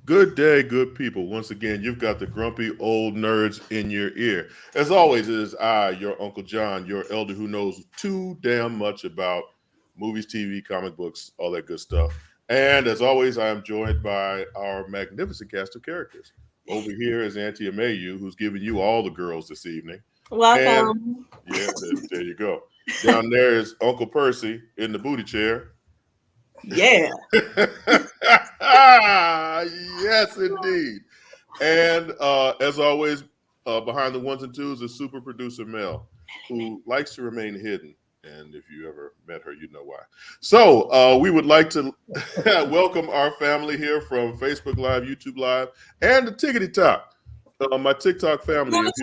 Good day, good people. Once again, you've got the grumpy old nerds in your ear. As always, it is I, your Uncle John, your elder who knows too damn much about movies, TV, comic books, all that good stuff. And as always, I am joined by our magnificent cast of characters. Over here is Auntie Amayou, who's giving you all the girls this evening. And Welcome. yeah, there you go. Down there is Uncle Percy in the booty chair. Yeah. Yes, indeed. And as always, behind the ones and twos is super producer Mel, who likes to remain hidden. And if you ever met her, you know why. So we would like to welcome our family here from Facebook Live, YouTube Live, and the Tickety Talk. My TikTok family. You on the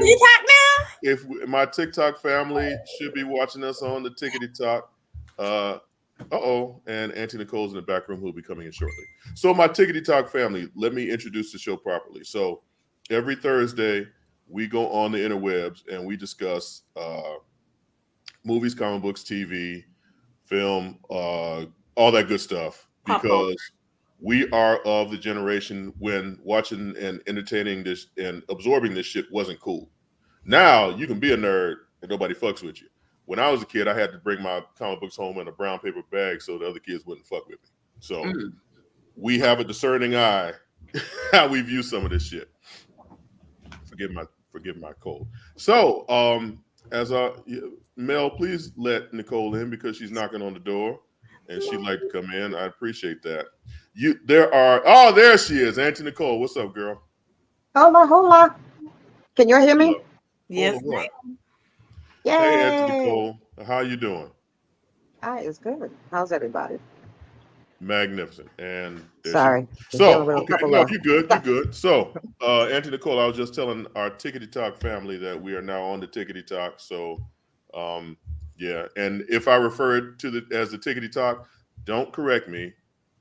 TikTok now? My TikTok family should be watching us on the Tickety Talk. And Auntie Nicole's in the back room who will be coming in shortly. So my Tickety Talk family, let me introduce the show properly. So every Thursday, we go on the interwebs and we discuss movies, comic books, TV, film, all that good stuff. Because we are of the generation when watching and entertaining this and absorbing this shit wasn't cool. Now you can be a nerd and nobody fucks with you. When I was a kid, I had to bring my comic books home in a brown paper bag so the other kids wouldn't fuck with me. So we have a discerning eye how we view some of this shit. Forgive my cold. So Mel, please let Nicole in because she's knocking on the door and she'd like to come in. I appreciate that. There she is, Auntie Nicole. What's up, girl? Hola. Can you hear me? Yes, ma'am. Yay. Hey, Auntie Nicole. How you doing? It's good. How's everybody? Magnificent. And sorry. So, okay, no, you're good. You're good. So, Auntie Nicole, I was just telling our Tickety Talk family that we are now on the Tickety Talk. So, yeah. And if I refer it as the Tickety Talk, don't correct me.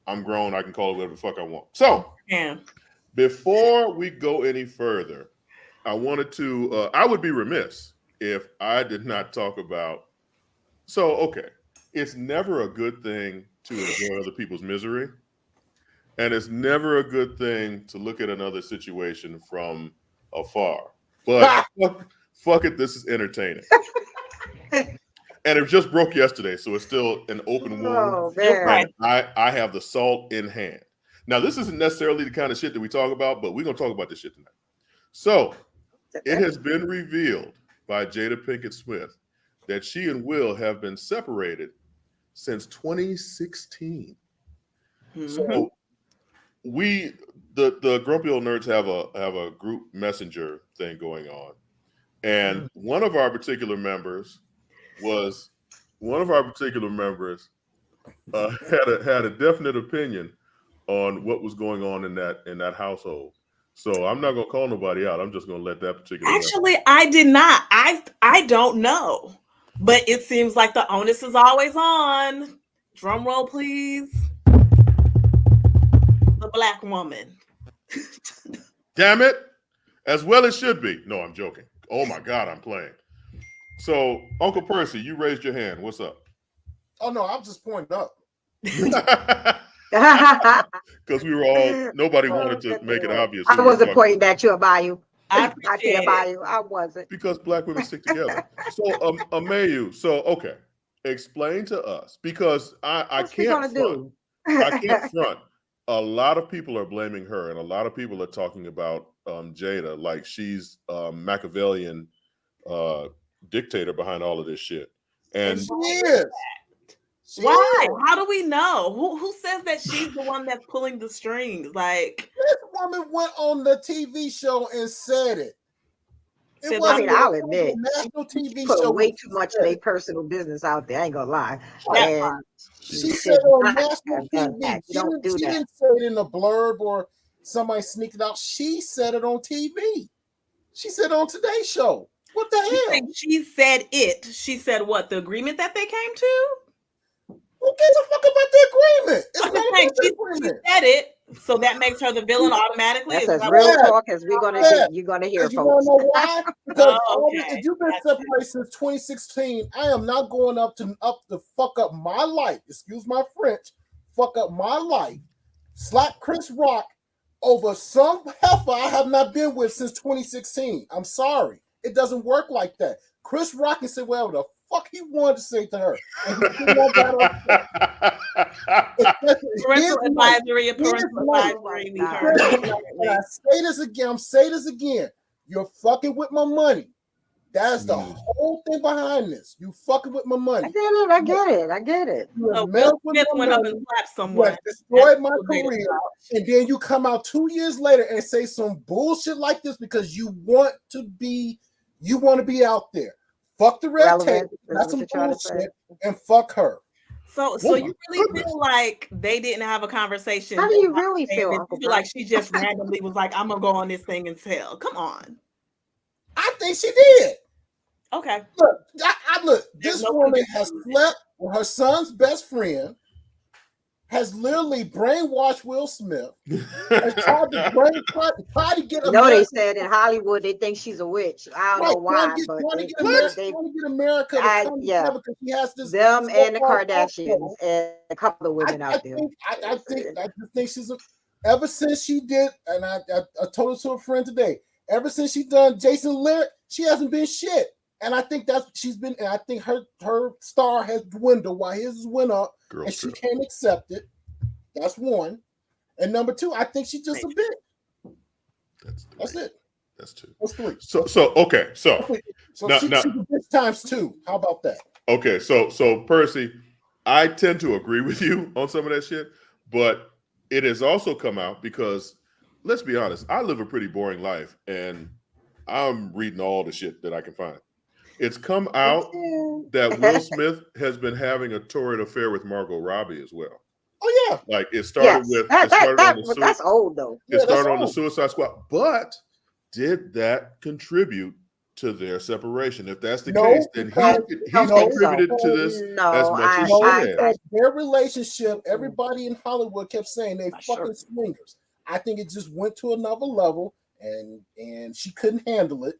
I'm grown. I can call it whatever the fuck I want. So, before we go any further, I wanted to. I would be remiss if I did not talk about. So, okay, it's never a good thing to enjoy other people's misery. And it's never a good thing to look at another situation from afar. But fuck it, this is entertaining. And it just broke yesterday, so it's still an open wound. And I have the salt in hand. Now, this isn't necessarily the kind of shit that we talk about, but we're going to talk about this shit tonight. So, it has been revealed by Jada Pinkett Smith that she and Will have been separated since 2016. So the grumpy old nerds have a group messenger thing going on, and one of our particular members had a definite opinion on what was going on in that household. So I'm not gonna call nobody out. I'm just gonna let that particular. Actually, I did not. I don't know, but it seems like the onus is always on. Drum roll, please. The black woman. Damn it! As well it should be. No, I'm joking. Oh my God, I'm playing. So, Uncle Percy, you raised your hand. What's up? Oh no, I'm just pointing up. Because we were all, nobody wanted to make it obvious. I wasn't pointing at you, Amayou. I can't Amayou. I wasn't. Because black women stick together. So, Amayou, okay, explain to us, because I can't front. I can't front. A lot of people are blaming her, and a lot of people are talking about Jada like she's Machiavellian dictator behind all of this shit. And she is. Why? How do we know? Who says that she's the one that's pulling the strings? Like, this woman went on the TV show and said it. I'll admit, national TV put show way too much of their personal business out there. I ain't gonna lie. And she said on national TV. She didn't say it in a blurb or somebody sneaked it out. She said it on TV. She said it on Today's Show. What the hell? She said it. She said what? The agreement that they came to? Who gives a fuck about the agreement? It's not about the agreement. She said it, so that makes her the villain automatically. That's as real talk as you're gonna hear. You want to know why? Because if you've been separated since 2016, I am not going up to fuck up my life. Excuse my French. Fuck up my life. Slap Chris Rock over some heifer I have not been with since 2016. I'm sorry. It doesn't work like that. Chris Rock can say whatever the fuck he wanted to say to her. And he didn't want that parental advisory. We heard. And I say this again. I'm saying this again. You're fucking with my money. That's the whole thing behind this. You fucking with my money. I get it. So Will Smith went up and slapped someone. Destroyed my career. And then you come out 2 years later and say some bullshit like this because you want to be out there. Fuck the red tape. That's some bullshit. And fuck her. So you really feel like they didn't have a conversation? How do you really feel? You feel like she just randomly was like, "I'm gonna go on this thing and tell." Come on. I think she did. Okay. Look. This woman has slept with her son's best friend, has literally brainwashed Will Smith, has tried to get. They said in Hollywood they think she's a witch. I don't know why, but trying to get America to come together because she has this. Them and the Kardashians and a couple of women out there. I just think she's ever since she did, and I told it to a friend today. Ever since she done Jason Lyric, she hasn't been shit. And I think she's been, and I think her star has dwindled while his went up, and she can't accept it. That's one. And number two, I think she's just a bitch. That's it. That's two. That's three. So okay. So now, she's a bitch times two. How about that? Okay. So Percy, I tend to agree with you on some of that shit, but it has also come out because let's be honest, I live a pretty boring life, and I'm reading all the shit that I can find. It's come out that Will Smith has been having a torrid affair with Margot Robbie as well. Oh yeah, like it started with. That's old though. It started on the Suicide Squad, but did that contribute to their separation? If that's the case, then he's contributed to this as much as she has. Their relationship, everybody in Hollywood kept saying they fucking swingers. I think it just went to another level, and she couldn't handle it.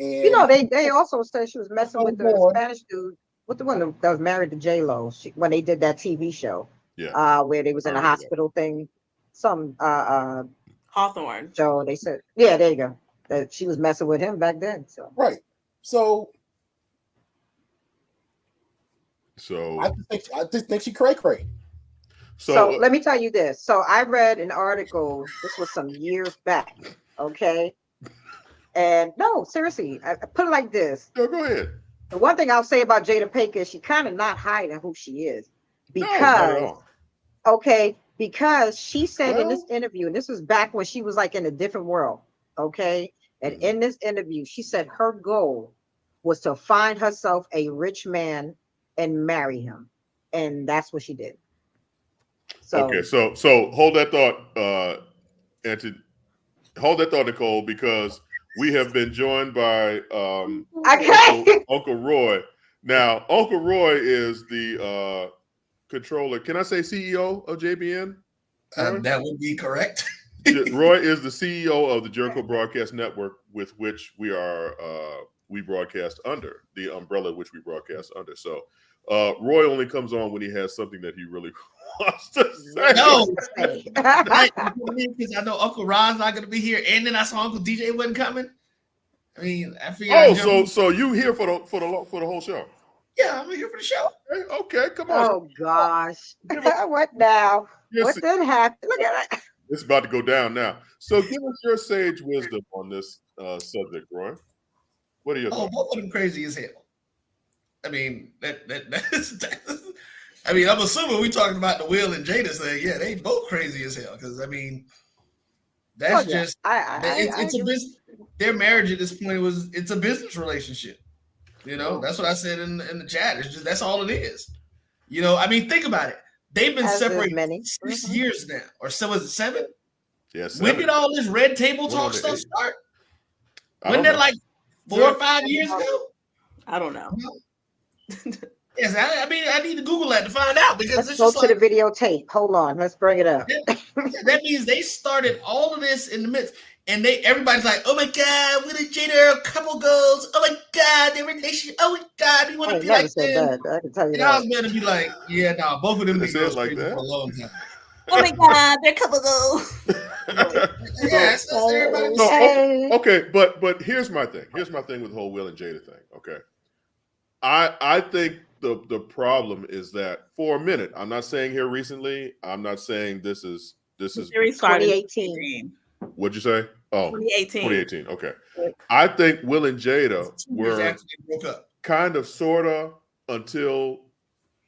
And they also said she was messing with the Spanish dude, with the one that was married to J-Lo when they did that TV show. Yeah. Where they was in a hospital thing. Some Hawthorne. So they said, yeah, there you go. That she was messing with him back then. So right. So I just think she cray. So let me tell you this. So I read an article, this was some years back, okay? And no, seriously, I put it like this. No, go ahead. The one thing I'll say about Jada Pinkett is she kind of not hiding who she is. Because she said in this interview, and this was back when she was like in a different world, okay? And in this interview, she said her goal was to find herself a rich man and marry him. And that's what she did. So hold that thought, Auntie. Hold that thought, Nicole, because we have been joined by Uncle Roy. Now, Uncle Roy is the controller. Can I say CEO of JBN? That would be correct. Roy is the CEO of the Jericho Broadcast Network, with which we broadcast under, the umbrella which we broadcast under. So Roy only comes on when he has something that he really wants to say. No, because I know Uncle Ron's not going to be here, and then I saw Uncle DJay wasn't coming. I mean, I figured. So you here for the whole show? Yeah, I'm here for the show. Okay, come on. Oh gosh, what now? What did happen? Look at that. It's about to go down now. So give us your sage wisdom on this subject, Roy. What are your thoughts? Both of them crazy as hell. I mean, that's I mean, I'm assuming we talking about the Will and Jada thing. Yeah, they both crazy as hell. Because I mean, that's just it's a business. Their marriage at this point it's a business relationship. You know, that's what I said in the chat. It's just that's all it is. You know, I mean, think about it. They've been separated 6 years now, or so was it 7? Yes. Yeah, when did all this red table talk stuff start? When that like 4 or 5 years ago? I don't know. Yes, I mean, I need to Google that to find out because let's go to the videotape. Hold on, let's bring it up. That means they started all of this in the midst, and everybody's like, "Oh my God, Will and Jada are a couple goals. Oh my God, their relation. Oh my God, we want to be like them." I can tell you and I was going to be like, "Yeah, no, both of them been like that for a long time." Oh my God, they're couple Yes, that's everybody. Okay, but here's my thing. Here's my thing with the whole Will and Jada thing. Okay, I think the problem is that for a minute, I'm not saying here recently. I'm not saying this is 2018. What'd you say? Oh, 2018. Okay. I think Will and Jada 2 years were after they broke up. kind of, sorta, until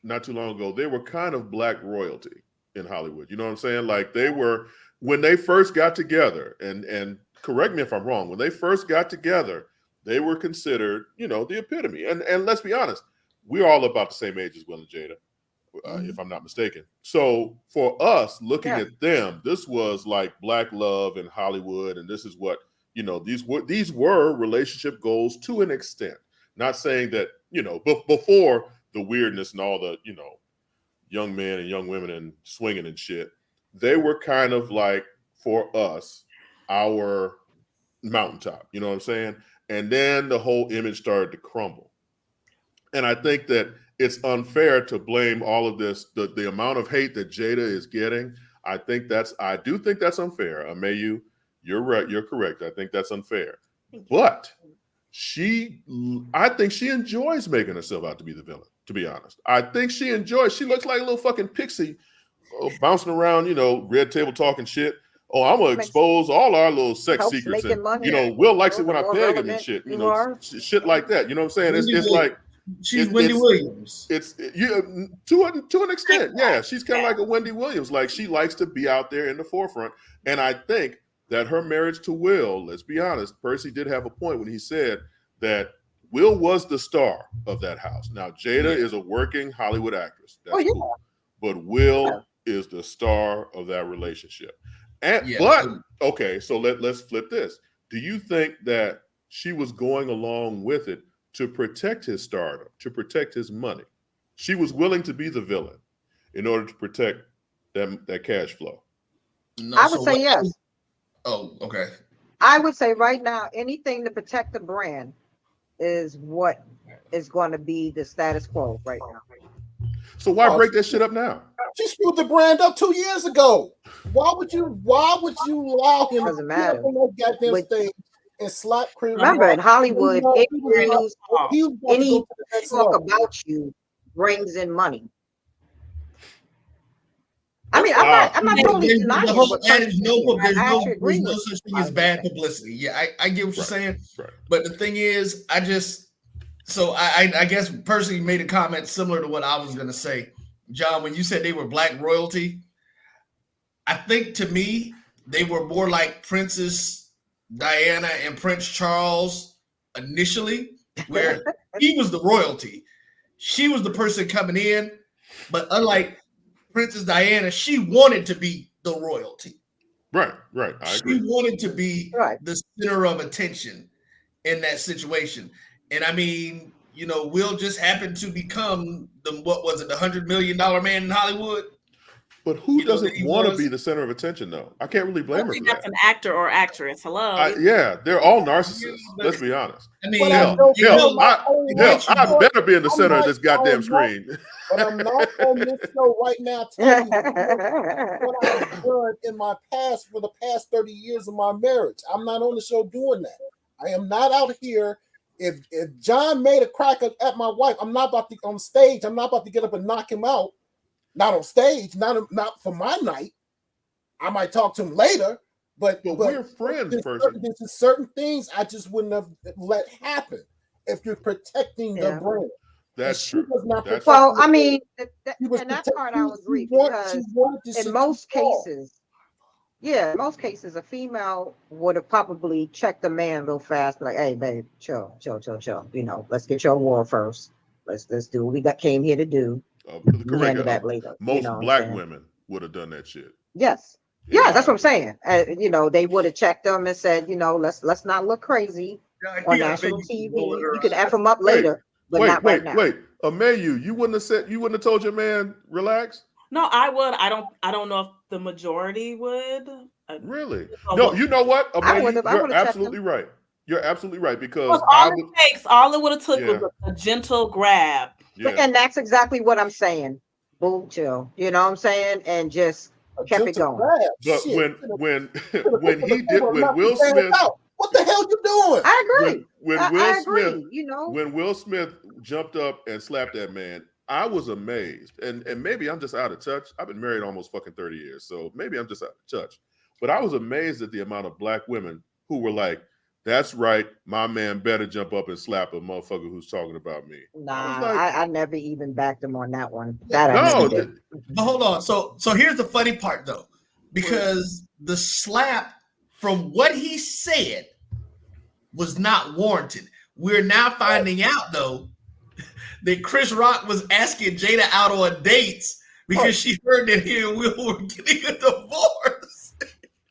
not too long ago, they were kind of black royalty in Hollywood. You know what I'm saying? Like they were, when they first got together, and correct me if I'm wrong, when they first got together, they were considered, you know, the epitome. And let's be honest, we're all about the same age as Will and Jada, if I'm not mistaken. So for us looking at them, this was like black love in Hollywood, and this is what, you know, these were relationship goals to an extent. Not saying that, you know, before the weirdness and all the, you know, young men and young women and swinging and shit, they were kind of like, for us, our mountaintop, you know what I'm saying? And then the whole image started to crumble. And I think that it's unfair to blame all of this, the amount of hate that Jada is getting. I do think that's unfair. Amayou, you're right, you're correct. I think that's unfair. But I think she enjoys making herself out to be the villain, to be honest. I think she looks like a little fucking pixie bouncing around, you know, red table talking shit. Oh, I'm gonna expose all our little sex secrets, and you know, Will likes it when I peg him and shit, you know, shit like that. You know what I'm saying? It's like she's Wendy Williams. It's to an extent, yeah. She's kind of like a Wendy Williams. Like she likes to be out there in the forefront, and I think that her marriage to Will, let's be honest, Percy did have a point when he said that Will was the star of that house. Now, Jada is a working Hollywood actress. That's cool. But Will is the star of that relationship. But, okay, so let's flip this. Do you think that she was going along with it to protect his stardom, to protect his money? She was willing to be the villain in order to protect that cash flow. No, I would say yes. Oh, okay. I would say right now, anything to protect the brand is what is going to be the status quo right now. So why break that shit up now? She screwed the brand up 2 years ago. Why would you allow him to get up on that goddamn stage and slap cream? Remember, in Hollywood, any talk about you brings in money. I mean, I'm not totally denying the whole adage, there's no such thing as bad publicity. Yeah, I get what you're saying. Right. But the thing is, I guess Percy made a comment similar to what I was going to say. John, when you said they were black royalty, I think to me, they were more like Princess Diana and Prince Charles initially, where he was the royalty. She was the person coming in, but unlike Princess Diana, she wanted to be the royalty. Right. I agree. She wanted to be the center of attention in that situation. And I mean, you know, Will just happened to become the $100 million man in Hollywood. But who doesn't want to be the center of attention, though? I can't really blame her for that. That's an actor or actress. Hello. They're all narcissists. Let's be honest. I mean, I better be in the center of this goddamn screen. But I'm not on this show right now telling you what I've done in my past for the past 30 years of my marriage. I'm not on the show doing that. I am not out here. If John made a crack at my wife, I'm not about to on stage. I'm not about to get up and knock him out. Not on stage, not for my night. I might talk to him later, but we're friends. There's certain things I just wouldn't have let happen if you're protecting the brand. That's true. Well, I mean, and that part I would agree because in most cases, a female would have probably checked the man real fast, like, "Hey, babe, chill. You know, let's get your war first. Let's do what we came here to do." Handle that later. Most black women would have done that shit. Yes. Yeah, that's what I'm saying. You know, they would have checked them and said, you know, let's not look crazy on national TV. You can F them up later, but not right now. Wait, Amayou, you wouldn't have told your man relax? No, I would. I don't know if the majority would. Really? No, you know what? Amayou, you're absolutely right. You're absolutely right because all it would have took was a gentle grab. Yeah. And that's exactly what I'm saying. Boo, chill. You know what I'm saying? And just kept it going. But Shit. when Will Smith, what the hell you doing? I agree. When agree. You know, when Will Smith jumped up and slapped that man, I was amazed. And maybe I'm just out of touch. I've been married almost fucking 30 years, so maybe I'm just out of touch. But I was amazed at the amount of black women who were like, "That's right, my man better jump up and slap a motherfucker who's talking about me." nah, like, I never even backed him on that one. But hold on. So here's the funny part though, because the slap from what he said was not warranted. We're now finding out though that Chris Rock was asking Jada out on dates because she heard that he and Will were getting a divorce.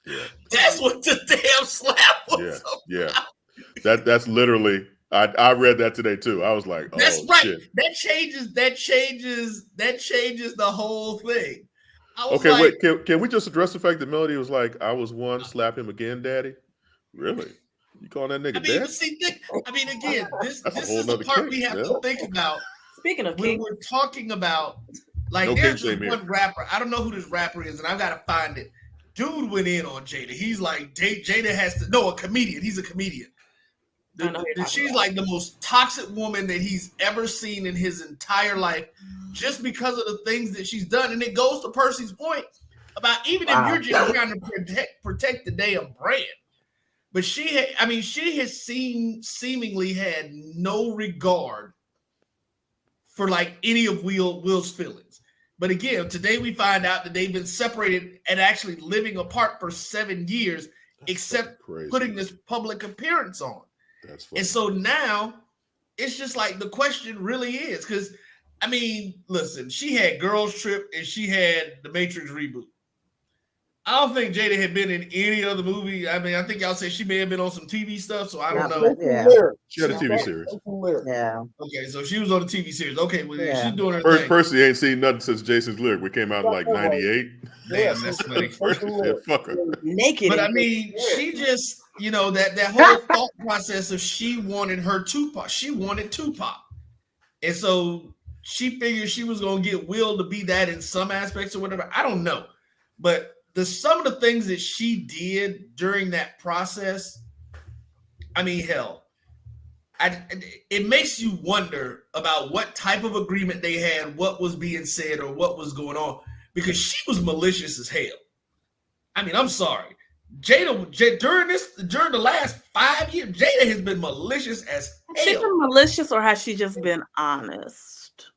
Yeah. That's what the damn slap was. Yeah. That's literally. I read that today too. I was like, "Oh, that's right." Shit. That changes the whole thing. Okay, wait. Can we just address the fact that Melody was like, "I was one, slap him again, daddy"? Really? You calling that nigga dad? Again, this is the part we have to think about. Speaking of when Kinks, we're talking about, like, there's this one rapper. I don't know who this rapper is, and I've got to find it. Dude went in on Jada. He's like, Jada has to know a comedian. He's a comedian. She's like the most toxic woman that he's ever seen in his entire life, just because of the things that she's done. And it goes to Percy's point about even if you're just trying to protect the damn brand. But she has seemingly had no regard for like any of Will's feelings. But again, today we find out that they've been separated and actually living apart for 7 years, except putting this public appearance on. That's funny. And so now it's just like the question really is, because listen, she had Girls Trip and she had the Matrix reboot. I don't think Jada had been in any other movie. I think y'all say she may have been on some TV stuff, so I don't know. Yeah. She had a TV series. Yeah. Okay, so she was on the TV series. Okay, well, she's doing her thing. Percy ain't seen nothing since Jason's Lyric. We came out in like 98. Damn, that's funny. Fuck her. Naked. But she just, that whole thought process of she wanted her Tupac. She wanted Tupac. And so she figured she was going to get Will to be that in some aspects or whatever. I don't know. But some of the things that she did during that process, hell, it makes you wonder about what type of agreement they had, what was being said, or what was going on, because she was malicious as hell. I'm sorry. Jada during the last 5 years, Jada has been malicious as hell. Has she been malicious, or has she just been honest?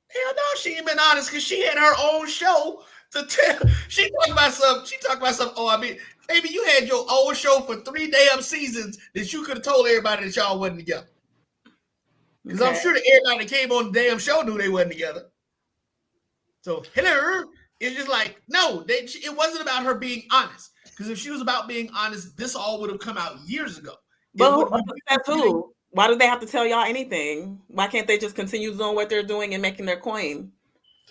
Hell no, she ain't been honest, because she had her own show to tell. She talked about something. Oh, baby, you had your own show for 3 damn seasons that you could have told everybody that y'all wasn't together. Because I'm sure that everybody that came on the damn show knew they wasn't together. So, hello, it's just like, no, it wasn't about her being honest. Because if she was about being honest, this all would have come out years ago. But who? Why do they have to tell y'all anything? Why can't they just continue doing what they're doing and making their coin?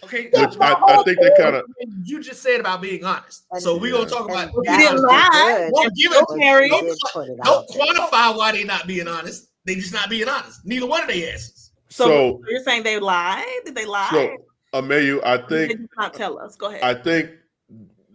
Okay, which I think they kind of. You just said about being honest, so we're gonna talk about. You didn't lie. Don't quantify why they're not being honest. They just not being honest. Neither one of their asses. So you're saying they lied? Did they lie? So Amayou, I think. Did you not tell us? Go ahead. I think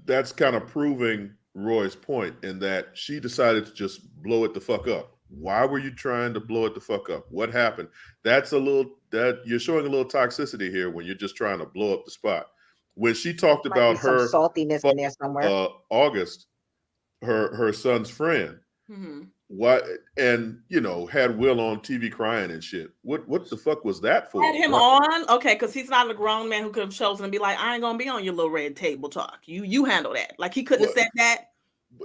that's kind of proving Roy's point in that she decided to just blow it the fuck up. Why were you trying to blow it the fuck up? What happened? You're showing a little toxicity here when you're just trying to blow up the spot. When she talked about her saltiness in there somewhere. August, her son's friend. Mm-hmm. What and had Will on TV crying and shit. What the fuck was that for? Had him on? Okay, because he's not a grown man who could have chosen to be like, I ain't gonna be on your little red table talk. You handle that. Like he couldn't have said that.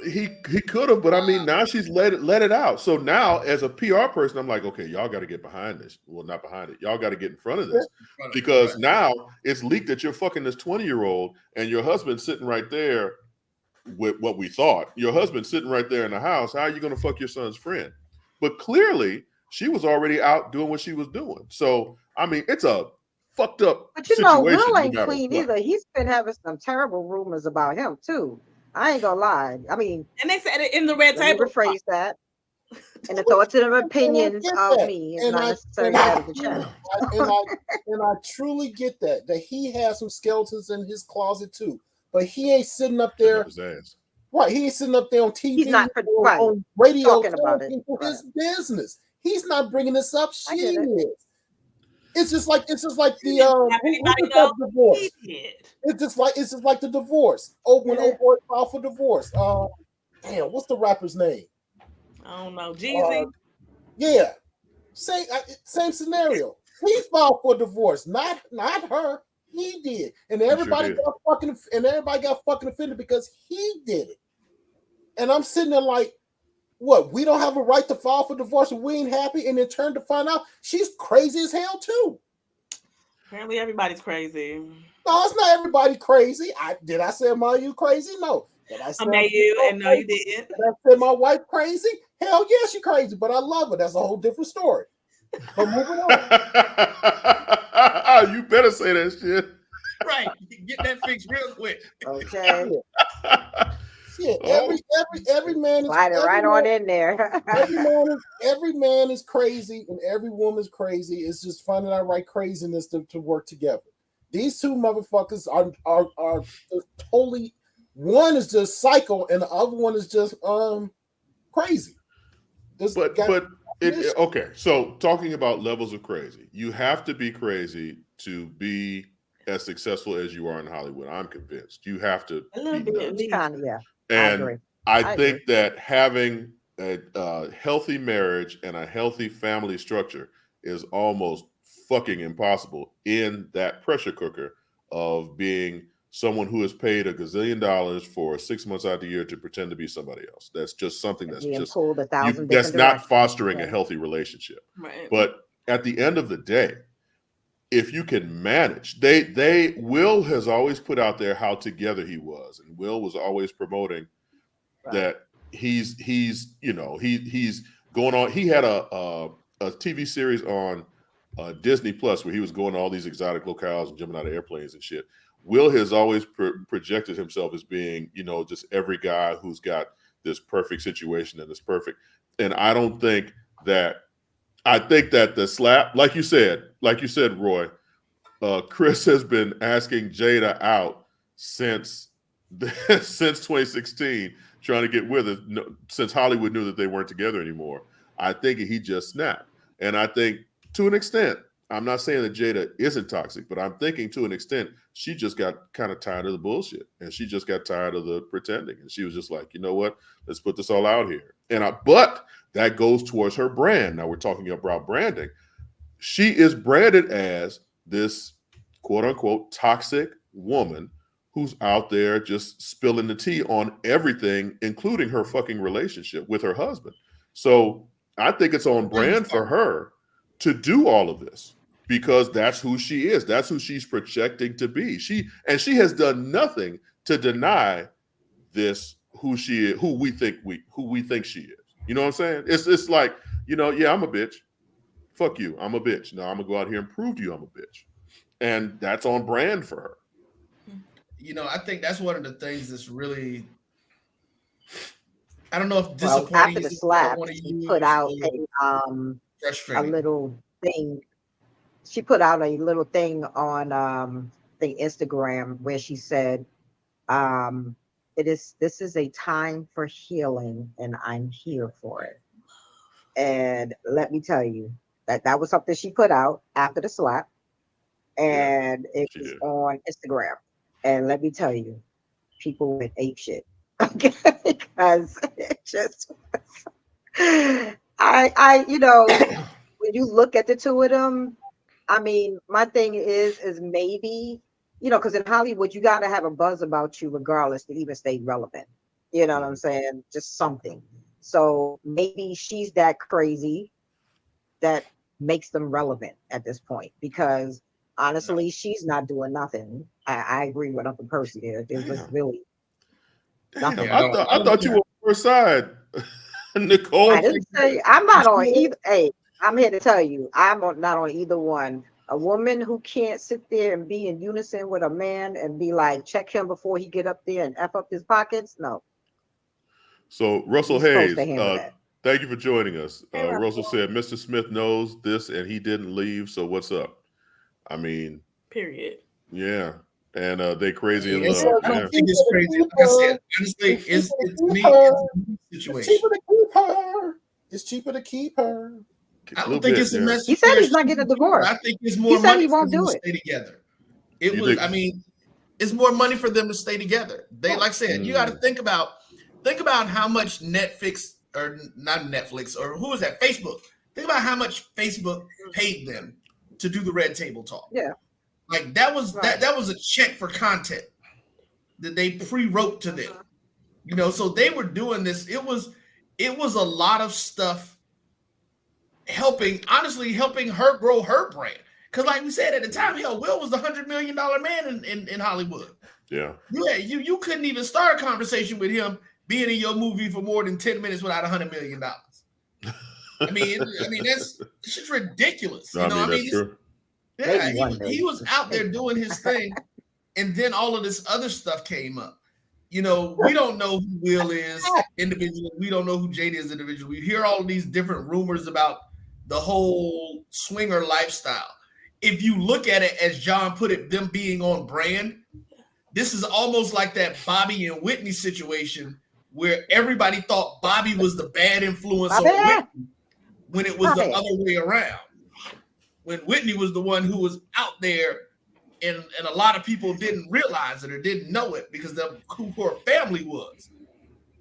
He could have, but now she's let it out. So now, as a PR person, I'm like, okay, y'all got to get behind this. Well, not behind it. Y'all got to get in front of this because now it's leaked that you're fucking this 20-year-old and your husband's sitting right there with what we thought. Your husband's sitting right there in the house. How are you going to fuck your son's friend? But clearly, she was already out doing what she was doing. So, it's a fucked up situation. Will ain't clean either. He's been having some terrible rumors about him, too. I ain't gonna lie. And they said it in the red table. Rephrase that. And the thoughts and opinions of me is not necessarily that of the channel. And I truly get that he has some skeletons in his closet too. but he ain't sitting up Cutting there. up his ass. Right, he ain't sitting up there on TV, He's not right, on radio, talking about it. for Right. his business. He's not bringing this up. I She get it. is. It's just like the Everybody knows divorce. he did. It's just like the divorce. Oh, when old boy filed for divorce. Damn, what's the rapper's name? I don't know. Jeezy. Yeah, same scenario. He filed for divorce, not her. He did, and everybody got fucking offended because he did it. And I'm sitting there like, what? We don't have a right to file for divorce, and we ain't happy. And then turn to find out she's crazy as hell too. Apparently, everybody's crazy. No, it's not everybody crazy. Did I say Amayou crazy? No. Did I say Amayou, and no, you didn't. Did I say my wife crazy? Hell yeah, she crazy, but I love her. That's a whole different story. But moving on. You better say that shit. Right. Get that fixed real quick. Okay. Yeah, every man is Slide it right on in there. every man is crazy and every woman's crazy. It's just finding out right craziness to work together. These two motherfuckers are totally, one is just psycho and the other one is just crazy. Okay, so talking about levels of crazy, you have to be crazy to be as successful as you are in Hollywood. I'm convinced you have to be nuts. Yeah. And I think that having a healthy marriage and a healthy family structure is almost fucking impossible in that pressure cooker of being someone who is paid $1 gazillion for 6 months out of the year to pretend to be somebody else. That's just something that's just that's not fostering a healthy relationship. Right. But at the end of the day, if you can manage, Will has always put out there how together he was, and Will was always promoting that he's going on. He had a TV series on Disney Plus where he was going to all these exotic locales and jumping out of airplanes and shit. Will has always projected himself as being, just every guy who's got this perfect situation and this perfect. And I think that the slap, like you said, Roy, Chris has been asking Jada out since 2016, trying to get with her, since Hollywood knew that they weren't together anymore. I think he just snapped. And I think to an extent, I'm not saying that Jada isn't toxic, but I'm thinking to an extent, she just got kind of tired of the bullshit and she just got tired of the pretending. And she was just like, you know what, let's put this all out here. But that goes towards her brand. Now we're talking about branding. She is branded as this quote unquote toxic woman who's out there just spilling the tea on everything, including her fucking relationship with her husband. So I think it's on brand for her to do all of this because that's who she is. That's who she's projecting to be. She has done nothing to deny this, who we think she is. You know what I'm saying? It's like, yeah, I'm a bitch. Fuck you. I'm a bitch. Now I'm gonna go out here and prove to you I'm a bitch. And that's on brand for her. I think that's one of the things that's really, I don't know if disappointing. After the slap, she put out a little thing. She put out a little thing on the Instagram where she said, this is a time for healing and I'm here for it. And let me tell you that was something she put out after the slap. And it was on Instagram. And let me tell you, people went ape shit. Okay, because it just when you look at the two of them, I mean, my thing is maybe, because in Hollywood, you got to have a buzz about you regardless to even stay relevant. You know what I'm saying? Just something. So maybe she's that crazy that makes them relevant at this point, because honestly, she's not doing nothing. I agree with Uncle Percy there. There's just really nothing. I thought you were on her side, Nicole. I didn't say I'm not on either. Hey, I'm here to tell you, I'm not on either one. A woman who can't sit there and be in unison with a man and be like, check him before he get up there and F up his pockets. No. So Russell Hayes, thank you for joining us. Russell said, Mr. Smith knows this and he didn't leave. So what's up? I mean, period. Yeah. and they crazy in It's, love. I Yeah. don't think it's crazy. Like I said, honestly, it's me. It's a situation. cheaper to keep her. It's cheaper to keep her. I don't think it's a mess. He said he's not getting a divorce. I think it's more He said money he for won't them do to it. stay together. I mean, it's more money for them to stay together. They, like I said, you got to think about how much Netflix, or not Netflix, or who was that? Facebook. Think about how much Facebook paid them to do the Red Table Talk. Yeah. Like that was Right. that was a check for content that they pre-wrote to them. You know, so they were doing this. It was a lot of stuff helping her grow her brand. Because like we said at the time, hell, Will was the $100 million man in Hollywood. Yeah. You couldn't even start a conversation with him being in your movie for more than 10 minutes without $100 million. I mean, that's just ridiculous. You know, that's true. Yeah, he was out there doing his thing, and then all of this other stuff came up. You know, we don't know who Will is individually. We don't know who Jada is individually. We hear all of these different rumors about the whole swinger lifestyle. If you look at it as John put it, them being on brand, this is almost like that Bobby and Whitney situation where everybody thought Bobby was the bad influence on Whitney when it was the other way around. When Whitney was the one who was out there and a lot of people didn't realize it or didn't know it because of who her family was.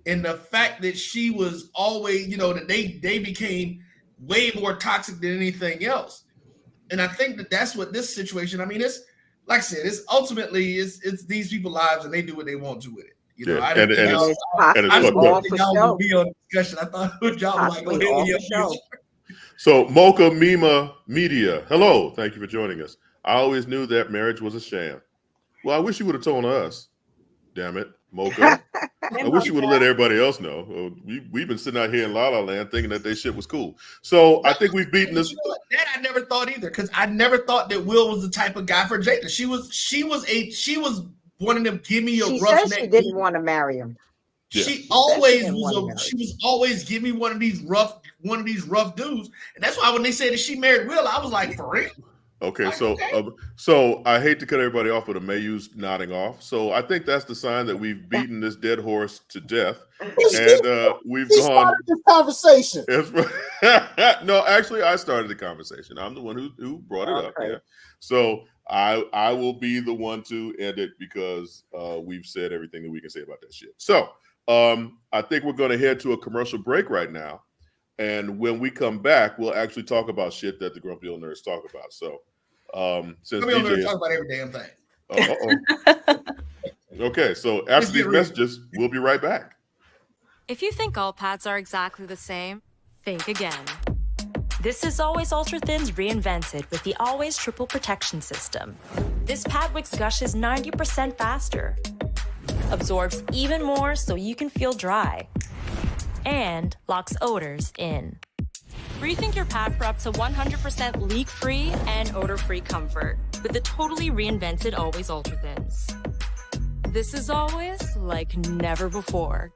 And the fact that she was always, you know, that they became way more toxic than anything else. And I think that's what this situation, I mean, it's like I said, it's ultimately it's these people's lives and they do what they want to with it. You know, I didn't think y'all would be on discussion. I thought y'all was like, So Mocha Mima Media, hello, thank you for joining us. I always knew that marriage was a sham. Well, I wish you would have told us. Damn it, Mocha. I wish you would have let everybody else know. We've been sitting out here in La La Land thinking that their shit was cool. So I think we've beaten this. That I never thought either, because I never thought that Will was the type of guy for Jada. She was one of them. Give me a rough neck. She didn't want to marry him. Yeah. She was always give me one of these rough dudes, and that's why when they said that she married Will, I was like, for real. Okay, like, so I hate to cut everybody off with Amayou's nodding off. So I think that's the sign that we've beaten this dead horse to death, and we've gone. This conversation. No, actually, I started the conversation. I'm the one who brought it up. Yeah. So I will be the one to end it because we've said everything that we can say about that shit. So I think we're going to head to a commercial break right now. And when we come back, we'll actually talk about shit that the Grumpy Old Nerds talk about. So, since Grumpy Old Nerds talk about every damn thing. Okay, so after these messages, we'll be right back. If you think all pads are exactly the same, think again. This is Always Ultra Thins reinvented with the Always Triple Protection System. This pad wicks gushes 90% faster, absorbs even more so you can feel dry, and locks odors in. Rethink your pad for up to 100% leak-free and odor-free comfort with the totally reinvented Always Ultra Thins. This is always like never before.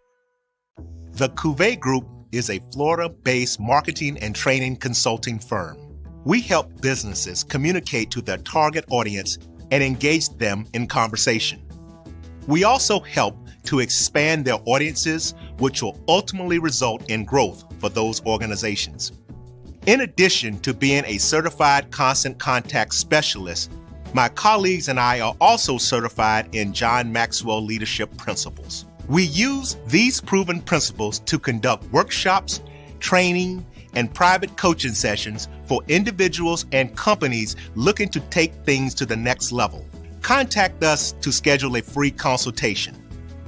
The Cuvée Group is a Florida-based marketing and training consulting firm. We help businesses communicate to their target audience and engage them in conversation. We also help to expand their audiences, which will ultimately result in growth for those organizations. In addition to being a certified constant contact specialist, my colleagues and I are also certified in John Maxwell Leadership Principles. We use these proven principles to conduct workshops, training, and private coaching sessions for individuals and companies looking to take things to the next level. Contact us to schedule a free consultation.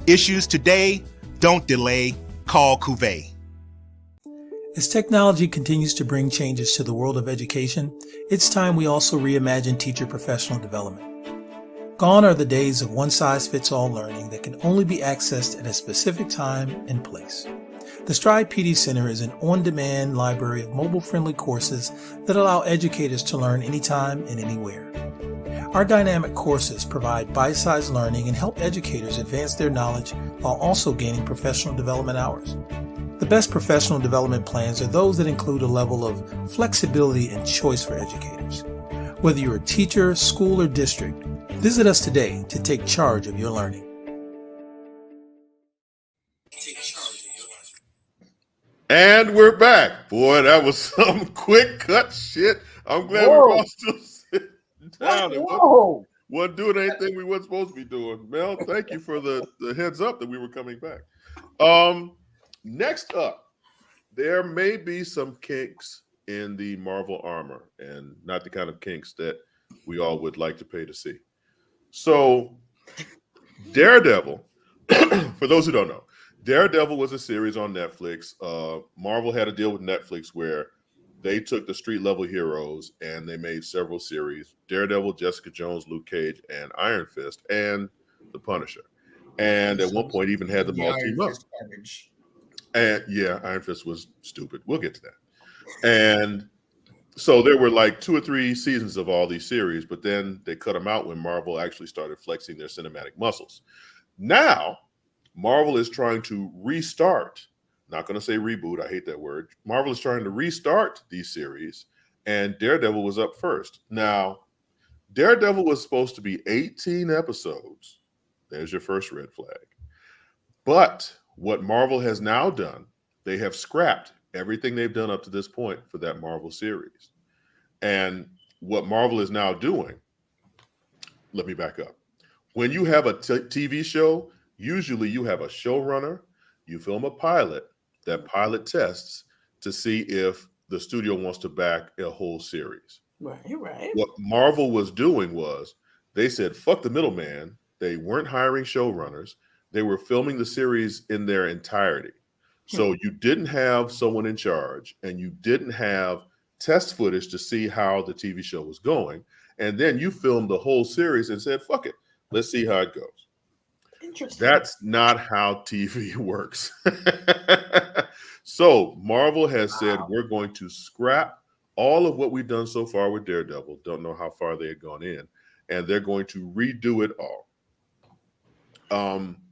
Issues today, don't delay, call Cuvée. As technology continues to bring changes to the world of education, it's time we also reimagine teacher professional development. Gone are the days of one-size-fits-all learning that can only be accessed at a specific time and place. The Stride PD Center is an on-demand library of mobile-friendly courses that allow educators to learn anytime and anywhere. Our dynamic courses provide bite-sized learning and help educators advance their knowledge while also gaining professional development hours. The best professional development plans are those that include a level of flexibility and choice for educators. Whether you're a teacher, school, or district, Visit us today to take charge of your learning. And we're back. Boy, that was some quick cut shit. I'm glad we were all still sitting down. Whoa. Wasn't doing anything we weren't supposed to be doing. Mel, thank you for the heads up that we were coming back. Next up, there may be some kinks in the Marvel armor, and not the kind of kinks that we all would like to pay to see. So, Daredevil, for those who don't know, Daredevil was a series on Netflix. Marvel had a deal with Netflix where they took the street level heroes and they made several series: Daredevil, Jessica Jones, Luke Cage, and Iron Fist, and the Punisher. And at one point, even had them all team up. And yeah, Iron Fist was stupid. We'll get to that. And so there were like 2 or 3 seasons of all these series, but then they cut them out when Marvel actually started flexing their cinematic muscles. Now, Marvel is trying to restart, not going to say reboot, I hate that word. Marvel is trying to restart these series, and Daredevil was up first. Now, Daredevil was supposed to be 18 episodes. There's your first red flag. But what Marvel has now done, they have scrapped everything they've done up to this point for that Marvel series. And what Marvel is now doing, let me back up. When you have a TV show, usually you have a showrunner, you film a pilot, that pilot tests to see if the studio wants to back a whole series. Right. What Marvel was doing was they said, fuck the middleman. They weren't hiring showrunners. They were filming the series in their entirety. So you didn't have someone in charge, and you didn't have test footage to see how the TV show was going. And then you filmed the whole series and said, fuck it, let's see how it goes. Interesting. That's not how TV works. So Marvel has said, we're going to scrap all of what we've done so far with Daredevil. Don't know how far they had gone in. And they're going to redo it all.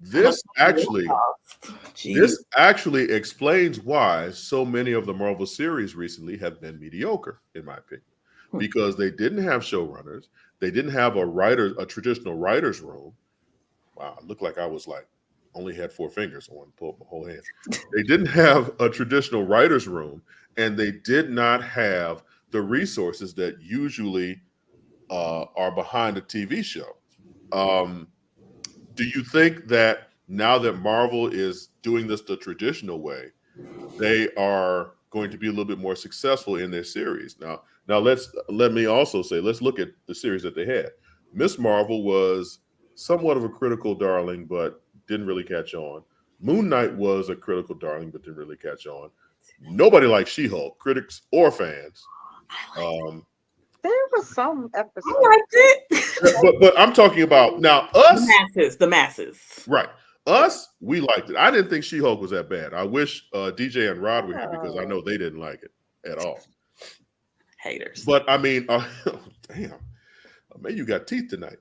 This actually explains why so many of the Marvel series recently have been mediocre, in my opinion, because they didn't have showrunners. They didn't have a traditional writer's room. Wow, it looked like I was like, only had 4 fingers. I want to pull up my whole hand. They didn't have a traditional writer's room, and they did not have the resources that usually are behind a TV show. Do you think that now that Marvel is doing this the traditional way, they are going to be a little bit more successful in their series? Now let me also say, let's look at the series that they had. Miss Marvel was somewhat of a critical darling, but didn't really catch on. Moon Knight was a critical darling, but didn't really catch on. Nobody liked She-Hulk, critics or fans. There was some episode. I liked it. But I'm talking about now us. The masses. Right. Us, we liked it. I didn't think She-Hulk was that bad. I wish DJay and Rod were here because I know they didn't like it at all. Haters. But I mean, damn, man, you got teeth tonight.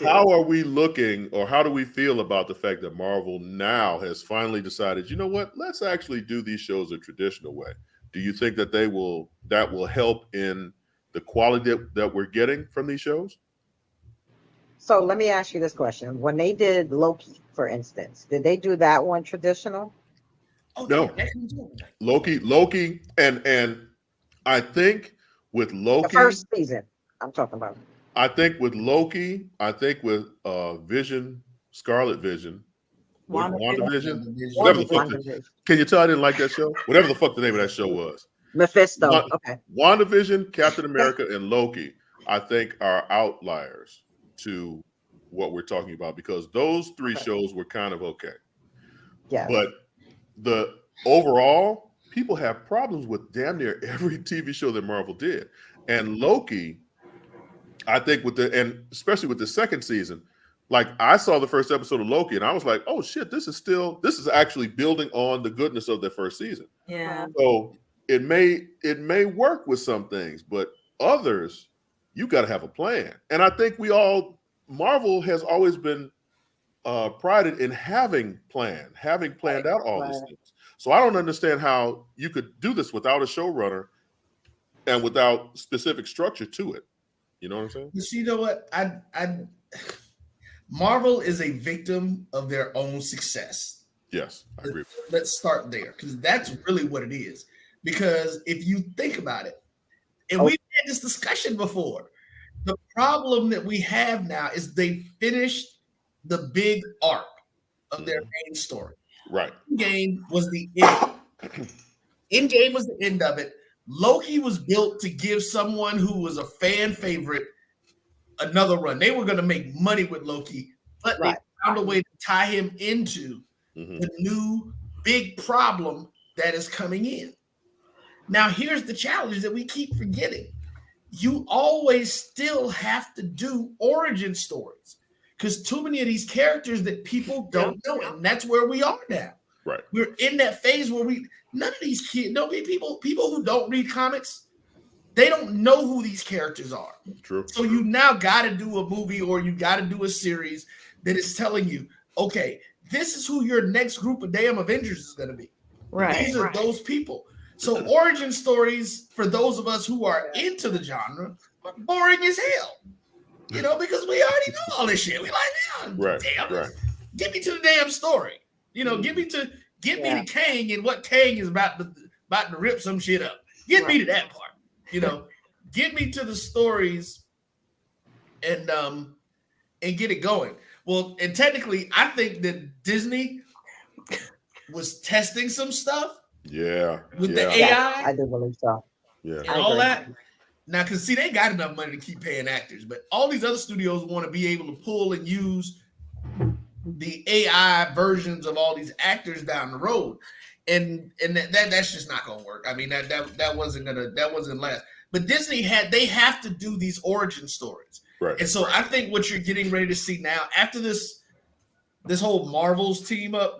How are we looking, or how do we feel about the fact that Marvel now has finally decided, you know what, let's actually do these shows a traditional way? Do you think that that will help in the quality that we're getting from these shows? So let me ask you this question. When they did Loki, for instance, did they do that one traditional? No. Loki, and I think with Loki, the first season I'm talking about. I think with Loki, I think with Vision, Scarlet Vision, WandaVision, whatever the fuck. Can you tell I didn't like that show? Whatever the fuck the name of that show was. Mephisto. Okay. WandaVision, Captain America, and Loki, I think, are outliers to what we're talking about, because those 3 shows were kind of okay. Yeah. But the overall, people have problems with damn near every TV show that Marvel did. And Loki, I think and especially with the second season, like I saw the first episode of Loki and I was like, oh shit, this is actually building on the goodness of the first season. Yeah. So it may work with some things, but others, you got to have a plan. And I think Marvel has always been prided in having planned out all these things. So I don't understand how you could do this without a showrunner and without specific structure to it. You know what I'm saying? You know what? Marvel is a victim of their own success. Yes, I agree. Let's start there, because that's really what it is. Because if you think about it, and we've had this discussion before, the problem that we have now is they finished the big arc of their main story. Right. Endgame was the end. Endgame was the end of it. Loki was built to give someone who was a fan favorite another run. They were going to make money with Loki, but they found a way to tie him into the new big problem that is coming in. Now, here's the challenge that we keep forgetting. You always still have to do origin stories, because too many of these characters that people don't know, and that's where we are now. Right. We're in that phase where none of these kids, people who don't read comics, they don't know who these characters are. True. So you now got to do a movie, or you got to do a series that is telling you, okay, this is who your next group of damn Avengers is going to be. Right. These are those people. So origin stories, for those of us who are into the genre, are boring as hell. You know, because we already know all this shit. We like, damn, get me to the damn story. You know, get me to Kang and what Kang is about to rip some shit up. Get me to that part. You know, get me to the stories and get it going. Well, and technically, I think that Disney was testing some stuff. Yeah. With the AI. I do believe so. Yeah. And all that. Now, because see, they got enough money to keep paying actors, but all these other studios want to be able to pull and use the AI versions of all these actors down the road, and that's just not gonna work. I mean, that wasn't last. But Disney they have to do these origin stories, right? And so I think what you're getting ready to see now, after this whole Marvel's team up,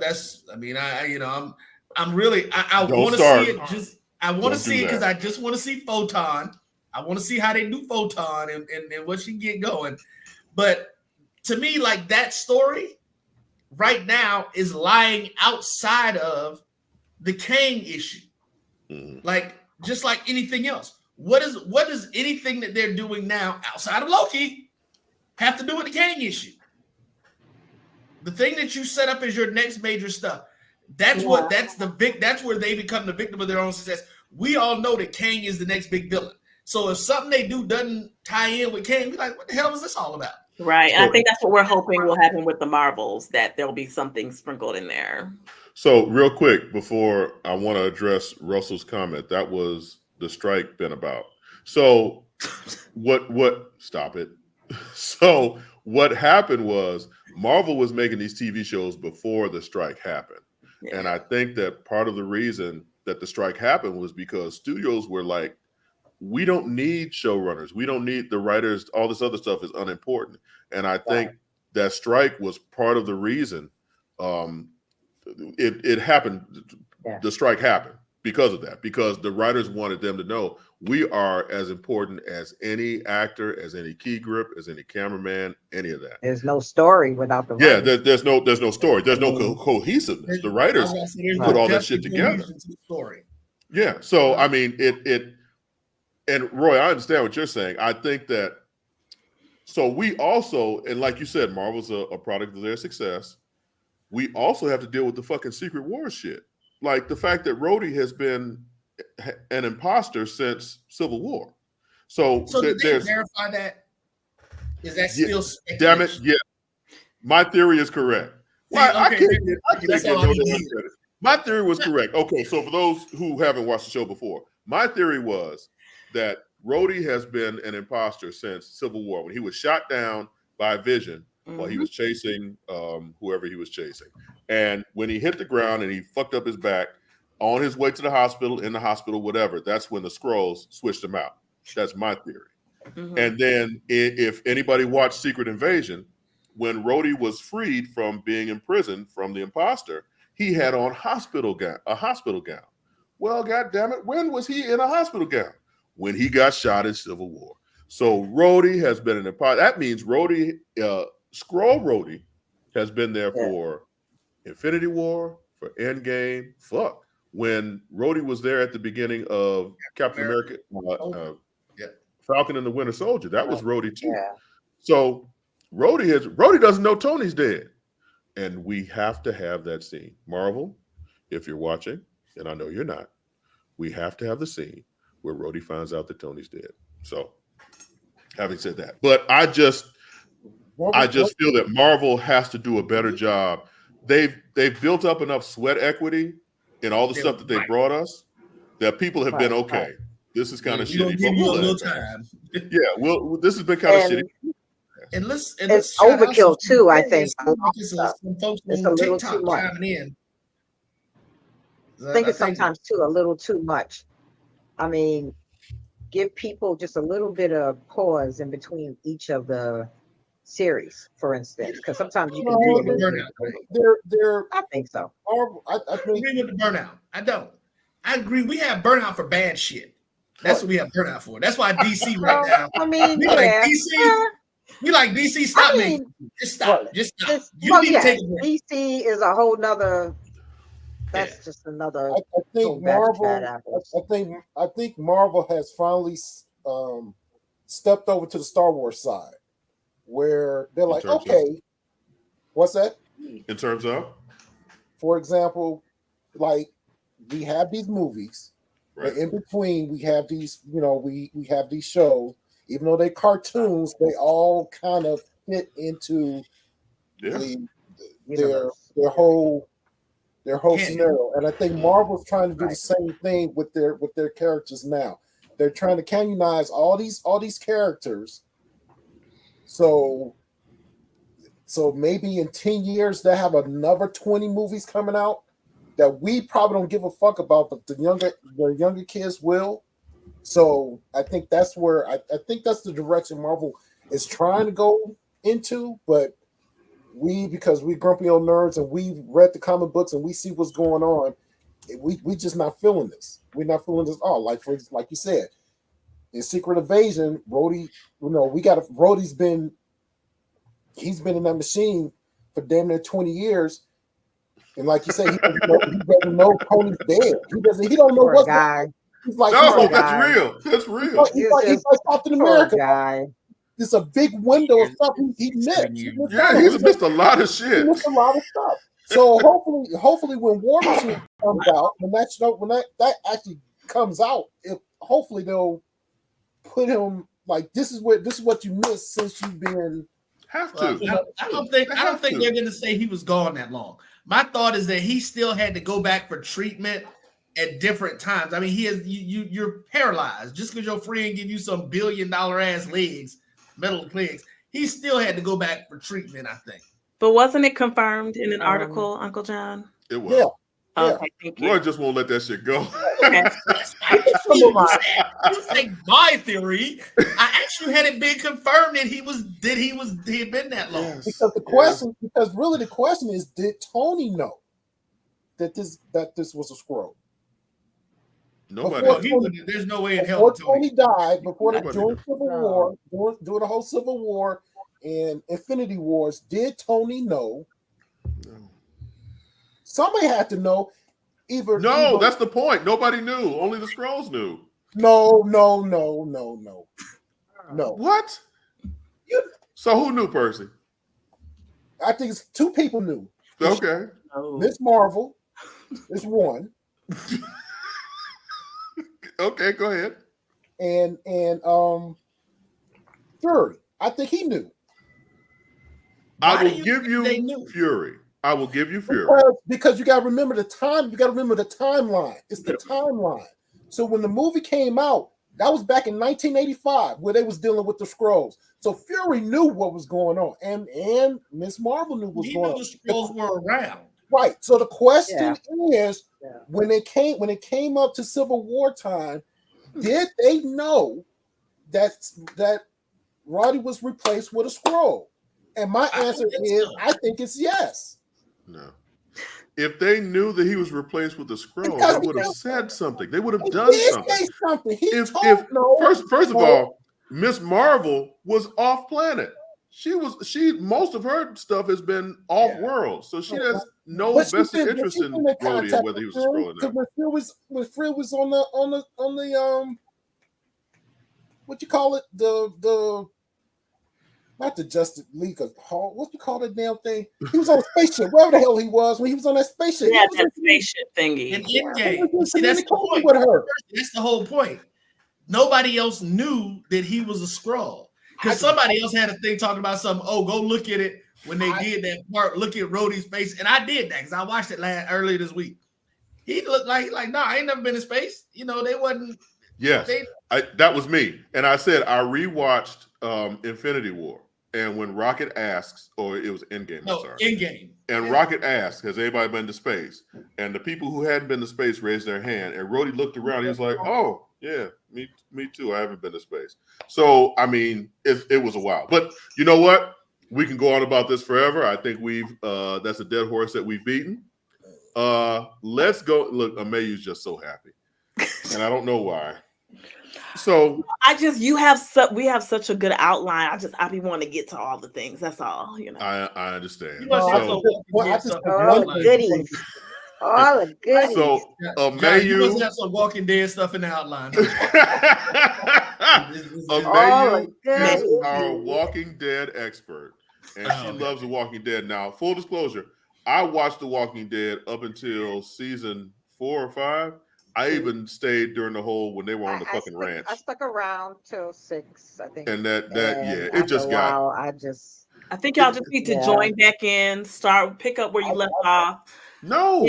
I'm really I want to see it. I want to see it because I just want to see Photon. I want to see how they do Photon and what she get going. But to me, like, that story right now is lying outside of the Kang issue. Like, just like anything else. What does anything that they're doing now outside of Loki have to do with the Kang issue? The thing that you set up as your next major stuff. That's where they become the victim of their own success. We all know that Kang is the next big villain. So if something they do doesn't tie in with Kang, we're like, what the hell is this all about? Right. And I think that's what we're hoping will happen with the Marvels, that there'll be something sprinkled in there. So real quick, before I want to address Russell's comment, that was the strike been about. So stop it. So what happened was Marvel was making these TV shows before the strike happened. Yeah. And I think that part of the reason that the strike happened was because studios were like, we don't need showrunners. We don't need the writers. All this other stuff is unimportant. And I think that strike was part of the reason it happened. Yeah. The strike happened because of that, because the writers wanted them to know we are as important as any actor, as any key grip, as any cameraman, any of that. There's no story without the writers. Yeah, there's no story. There's no cohesiveness. The writers put all that shit together. Story. Yeah. So I mean, and Roy, I understand what you're saying. I think that, so we also, and like you said, Marvel's a product of their success. We also have to deal with the fucking Secret Wars shit. Like the fact that Rhodey has been an imposter since Civil War. So did they verify that? Is that still speculation? Damn it, yeah. My theory is correct. My theory was correct. Okay, so for those who haven't watched the show before, my theory was that Rhodey has been an imposter since Civil War, when he was shot down by Vision while he was chasing whoever he was chasing. And when he hit the ground and he fucked up his back on his way to the hospital, in the hospital, whatever, that's when the Skrulls switched him out. That's my theory. And then if anybody watched Secret Invasion, when Rhodey was freed from being imprisoned from the imposter, he had on a hospital gown. Well, God damn it, when was he in a hospital gown? When he got shot in Civil War. So Rhodey has been an imposter. That means Rhodey, Skrull Rhodey, has been there for Infinity War, for Endgame. Fuck. When Rhodey was there at the beginning of Captain America, Falcon and the Winter Soldier, that was Rhodey too. Yeah. So Rhodey doesn't know Tony's dead. And we have to have that scene. Marvel, if you're watching, and I know you're not, we have to have the scene where Rhodey finds out that Tony's dead. So, having said that, but I just feel that Marvel has to do a better job. They've built up enough sweat equity in all the stuff that they brought us that people have been okay. This is kind of shitty. Give you a little time. Yeah, this has been kind of shitty. And let's it's overkill too. I think some folks it's on a little TikTok too much. chiming in. I think it's sometimes too a little too much. I mean, give people just a little bit of pause in between each of the series, for instance, because sometimes you can do I think so. I agree with the burnout. I don't. I agree. We have burnout for bad shit. That's what we have burnout for. That's why DC right now. I mean, we like DC. We like DC. Stop me. Just stop. Just stop. You need to take a break. DC is a whole nother. That's just another. I think Marvel. I think Marvel has finally stepped over to the Star Wars side, where they're like, okay, what's that? In terms of, for example, like we have these movies, right? And in between we have these, we have these shows. Even though they're cartoons, they all kind of fit into their whole scenario. And I think Marvel's trying to do the same thing with their characters now. They're trying to canonize all these characters. So maybe in 10 years they have another 20 movies coming out that we probably don't give a fuck about, but the younger kids will. So I think that's where I think that's the direction Marvel is trying to go into, but because we grumpy old nerds and we've read the comic books and we see what's going on, we just not feeling this. We're not feeling this all. Like you said, in Secret Invasion, Rhodey, Rhodey's been in that machine for damn near 20 years. And like you said, he doesn't know Tony's dead. He don't know what's going on. He's like, that's real. That's real. He's like Captain America. It's a big window of stuff he missed. He's missed a lot of shit. He missed a lot of stuff. So hopefully when War Machine comes out, when that actually comes out, hopefully they'll put him like this is what you missed since you've been. Have to. I don't think they're going to say he was gone that long. My thought is that he still had to go back for treatment at different times. I mean, you're paralyzed just because your friend give you some $1 billion ass metal legs. He still had to go back for treatment, I think. But wasn't it confirmed in an article, Uncle John? It was. Yeah. Okay, thank you. Roy just won't let that shit go. You say my theory. I actually had it been confirmed that he had been that long. Because the question is, did Tony know that this was a scroll? Nobody. There's no way in hell. Before Tony died, during Civil War, during the whole Civil War and Infinity Wars, did Tony know? No. Somebody had to know. That's the point. Nobody knew. Only the Skrulls knew. No. What? So who knew, Percy? I think it's two people knew. Okay. Miss Marvel is one. Okay, go ahead. And Fury. I think he knew. I will give you Fury. I will give you Fury. Because you got to remember the time. You got to remember the timeline. It's the timeline. So when the movie came out, that was back in 1985, where they was dealing with the Skrulls. So Fury knew what was going on, and Miss Marvel knew what was going on. The Skrulls were around, right? So the question is, when it came up to Civil War time, did they know that Roddy was replaced with a Skrull? And my answer is, I think it's yes. No. If they knew that he was replaced with a Skrull, they would have said something. They would have done something. First of all, Miss Marvel was off planet. Most of her stuff has been off world, so she has no vested interest in Rhodey, whether he was a Skrull or not. When Fred was on the what you call it, the not the Justice League of Hall. What you call that damn thing? He was on a spaceship, wherever the hell he was when he was on that spaceship. Yeah, that spaceship thingy. In Endgame. See, that's the point. With her. That's the whole point. Nobody else knew that he was a Skrull. Because somebody else had a thing talking about something. Oh, go look at it when they did that part. Look at Rhodey's face. And I did that because I watched it earlier this week. He looked like, nah, I ain't never been in space. You know, they wasn't. Yes, that was me. And I said I rewatched Infinity War. And when Rocket asks, or it was Endgame, No, I'm sorry. Endgame. And Rocket asked, has anybody been to space? And the people who hadn't been to space raised their hand. And Rhodey looked around. He was like, oh, yeah, me too. I haven't been to space. So, I mean, it was a while. But you know what? We can go on about this forever. I think that's a dead horse that we've beaten. Let's go. Look, Amayou's just so happy. And I don't know why. So we have such a good outline. I be wanting to get to all the things. That's all, you know. I understand. All the goodies. So Amayou, you must have some Walking Dead stuff in the outline. Amayou is our Walking Dead expert, and she loves The Walking Dead. Now, full disclosure, I watched The Walking Dead up until season 4 or 5. I even stayed during the whole when they were on the fucking ranch. I stuck around till 6, I think. And it just got. I think y'all just need to join back in, pick up where you left off. No,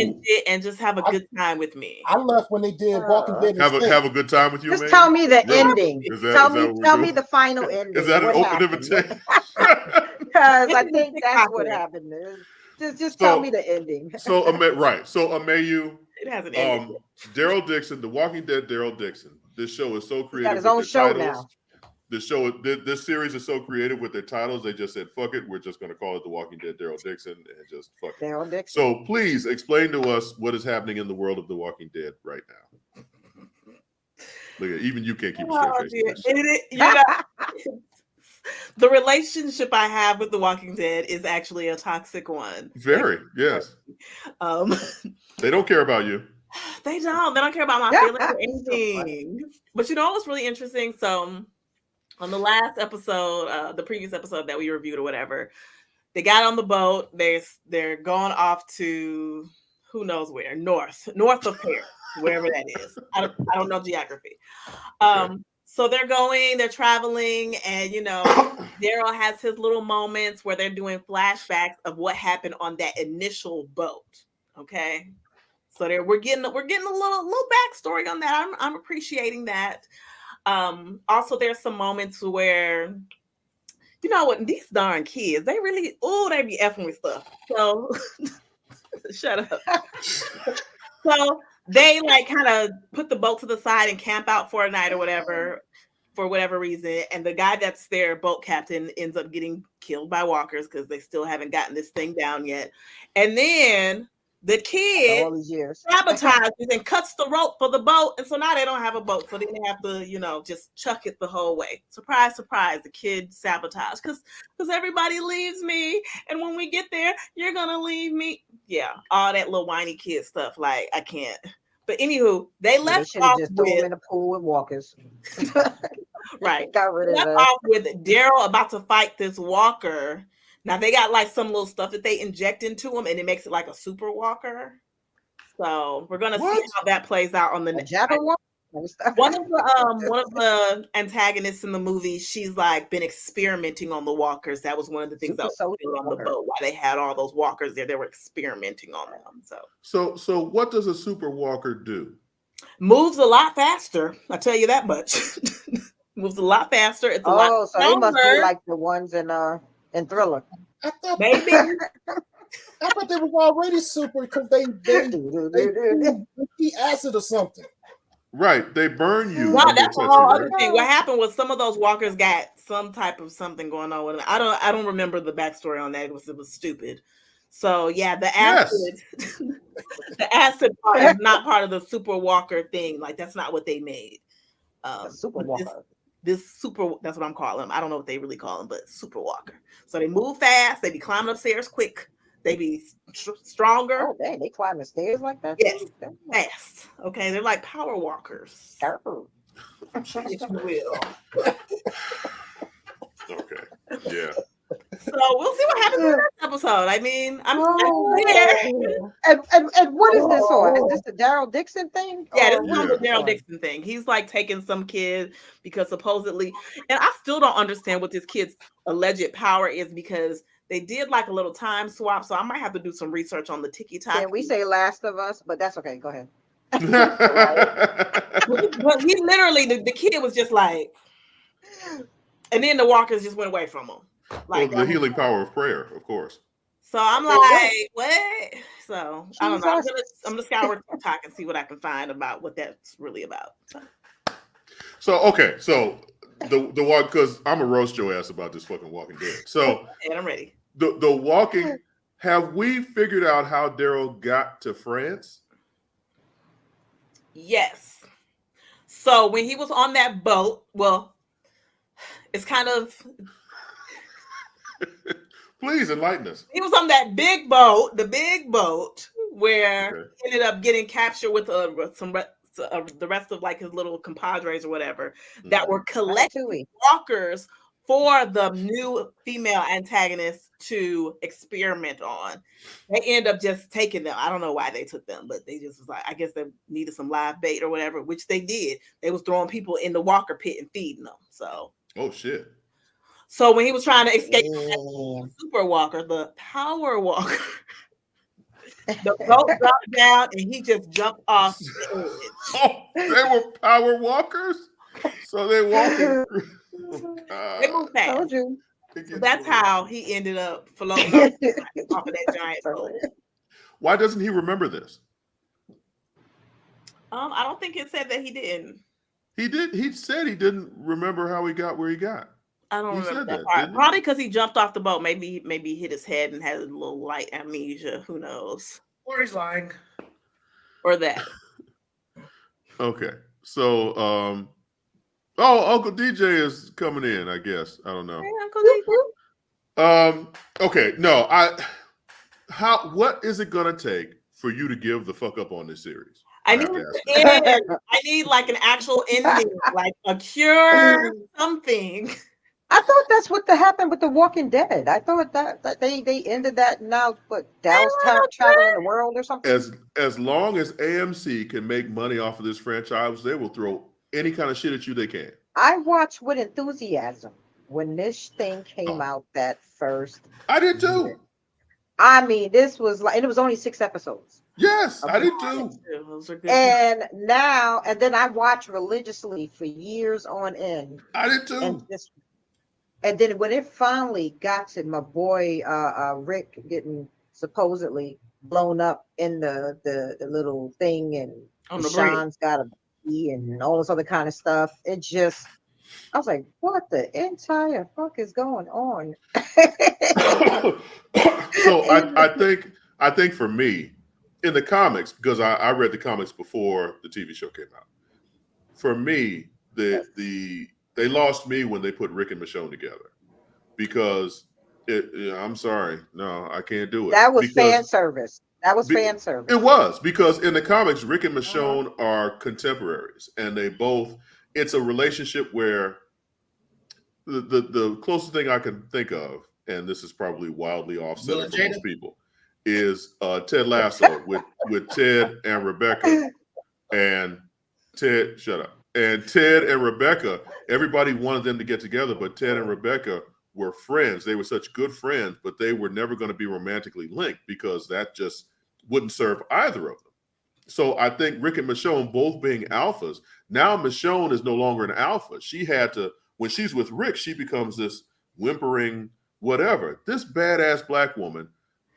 and just have a good time with me. I left when they did Walking Dead. Have a good time with you. Just tell me the ending. Tell me the final ending. Is that an open invitation? Because I think that's what happened. Just tell me the ending. So right. So Amayou. It has an ending. Daryl Dixon, The Walking Dead. Daryl Dixon. This show is so creative. Got his own show titles. now. This series is so creative with their titles. They just said, "Fuck it, we're just going to call it The Walking Dead." Daryl Dixon, and just fuck it. Daryl Dixon. So please explain to us what is happening in the world of The Walking Dead right now. Look at even you can't keep a straight face. The relationship I have with The Walking Dead is actually a toxic one. Very, yes. They don't care about you. They don't care about my feelings or anything. But you know what's really interesting? So on the last episode, the previous episode that we reviewed or whatever, they got on the boat. They're going off to who knows where, north of Paris, wherever that is. I don't know geography. So they're traveling, and you know, Daryl has his little moments where they're doing flashbacks of what happened on that initial boat. Okay. So we're getting a little backstory on that. I'm appreciating that. Also, there's some moments where, you know what, these darn kids, they be effing with stuff. So shut up. So they like kind of put the boat to the side and camp out for a night or whatever, for whatever reason. And the guy that's their boat captain ends up getting killed by walkers because they still haven't gotten this thing down yet. And then the kid sabotages and cuts the rope for the boat. And so now they don't have a boat. So they have to, you know, just chuck it the whole way. Surprise, surprise, the kid sabotaged because everybody leaves me. And when we get there, you're going to leave me. Yeah, all that little whiny kid stuff. Like, I can't. But anywho, they left off just threw him in the pool with walkers. Right. Got rid of left off with Daryl about to fight this walker. Now they got like some little stuff that they inject into him, and it makes it like a super walker. So we're gonna see how that plays out on the next. One of the antagonists in the movie, she's like been experimenting on the walkers. That was one of the things that was on the boat. Why they had all those walkers there, they were experimenting on them. So what does a super walker do? Moves a lot faster. I tell you that much. Moves a lot faster. It's a lot so they must be like the ones in Thriller. Maybe. I thought they was already super because they eat acid or something. Right, they burn you. Well, that's a whole other thing. What happened was some of those walkers got some type of something going on with them. I don't remember the backstory on that. It was stupid. So yeah, the acid, the acid part is not part of the super walker thing. Like that's not what they made. Super walker. This super, that's what I'm calling them. I don't know what they really call them, but super walker. So they move fast. They be climbing upstairs quick. They be stronger. Oh, dang, they climb the stairs like that? Yes, fast. Okay, they're like power walkers. Careful. If you will. Okay. Yeah. So we'll see what happens in the next episode. I mean, I'm here. And what is this on? Is this the Daryl Dixon thing? Yeah, this Or is what on the is this Daryl on? Dixon thing. He's like taking some kid because supposedly, and I still don't understand what this kid's alleged power is because they did like a little time swap. So I might have to do some research on the TikTok. Can we say Last of Us? But that's okay. Go ahead. But he literally, the kid was just like, and then the walkers just went away from him. Like the healing power of prayer, of course. So I'm like, what? So I don't know. I'm gonna scour TikTok and see what I can find about what that's really about. So okay, so the walk, because I'm a roast your ass about this fucking Walking Dead. So and I'm ready. The walking. Have we figured out how Daryl got to France? Yes. So when he was on that boat, well, it's kind of. Please enlighten us. He was on that big boat, the big boat, where he ended up getting captured with the rest of like his little compadres or whatever that were collecting walkers for the new female antagonist to experiment on. They end up just taking them. I don't know why they took them, but they just was like, I guess they needed some live bait or whatever, which they did. They was throwing people in the walker pit and feeding them. So. Oh shit. So when he was trying to escape the super walker, the power walker, the boat dropped down and he just jumped off the edge. Oh, they were power walkers? So they walking. They moved fast. Told you. So that's how he ended up floating off of that giant boat. Why doesn't he remember this? I don't think it said that he didn't. He did. He said he didn't remember how he got where he got. I don't remember that part. Probably because he jumped off the boat. Maybe he hit his head and had a little light amnesia. Who knows? Or he's lying. Or that. Okay. So, Uncle DJay is coming in, I guess. I don't know. Hey, Uncle DJay. Okay. No, what is it gonna take for you to give the fuck up on this series? I need like an actual ending, like a cure, something. I thought that's what happened with The Walking Dead. I thought that they ended that now, but Dallas traveling the world or something. As long as AMC can make money off of this franchise, they will throw any kind of shit at you they can. I watched with enthusiasm when this thing came out that first. I did too. I mean, this was like, and it was only 6 episodes. Yes, I did too. And now, and then I watched religiously for years on end. I did too. And then when it finally got to my boy Rick getting supposedly blown up in the little thing, and Sean's got a bee and all this other kind of stuff, I was like, what the entire fuck is going on? So I think for me, in the comics, because I read the comics before the TV show came out. For me, they lost me when they put Rick and Michonne together, because I'm sorry, no, I can't do it. That was fan service. That was fan service. It was, because in the comics, Rick and Michonne are contemporaries, and it's a relationship where the closest thing I can think of, and this is probably wildly offset for most people, is Ted Lasso with Ted and Rebecca, and Ted, shut up. And Ted and Rebecca, everybody wanted them to get together, but Ted and Rebecca were friends. They were such good friends, but they were never going to be romantically linked, because that just wouldn't serve either of them. So I think Rick and Michonne both being alphas, now Michonne is no longer an alpha. She had to, when she's with Rick, she becomes this whimpering whatever. This badass black woman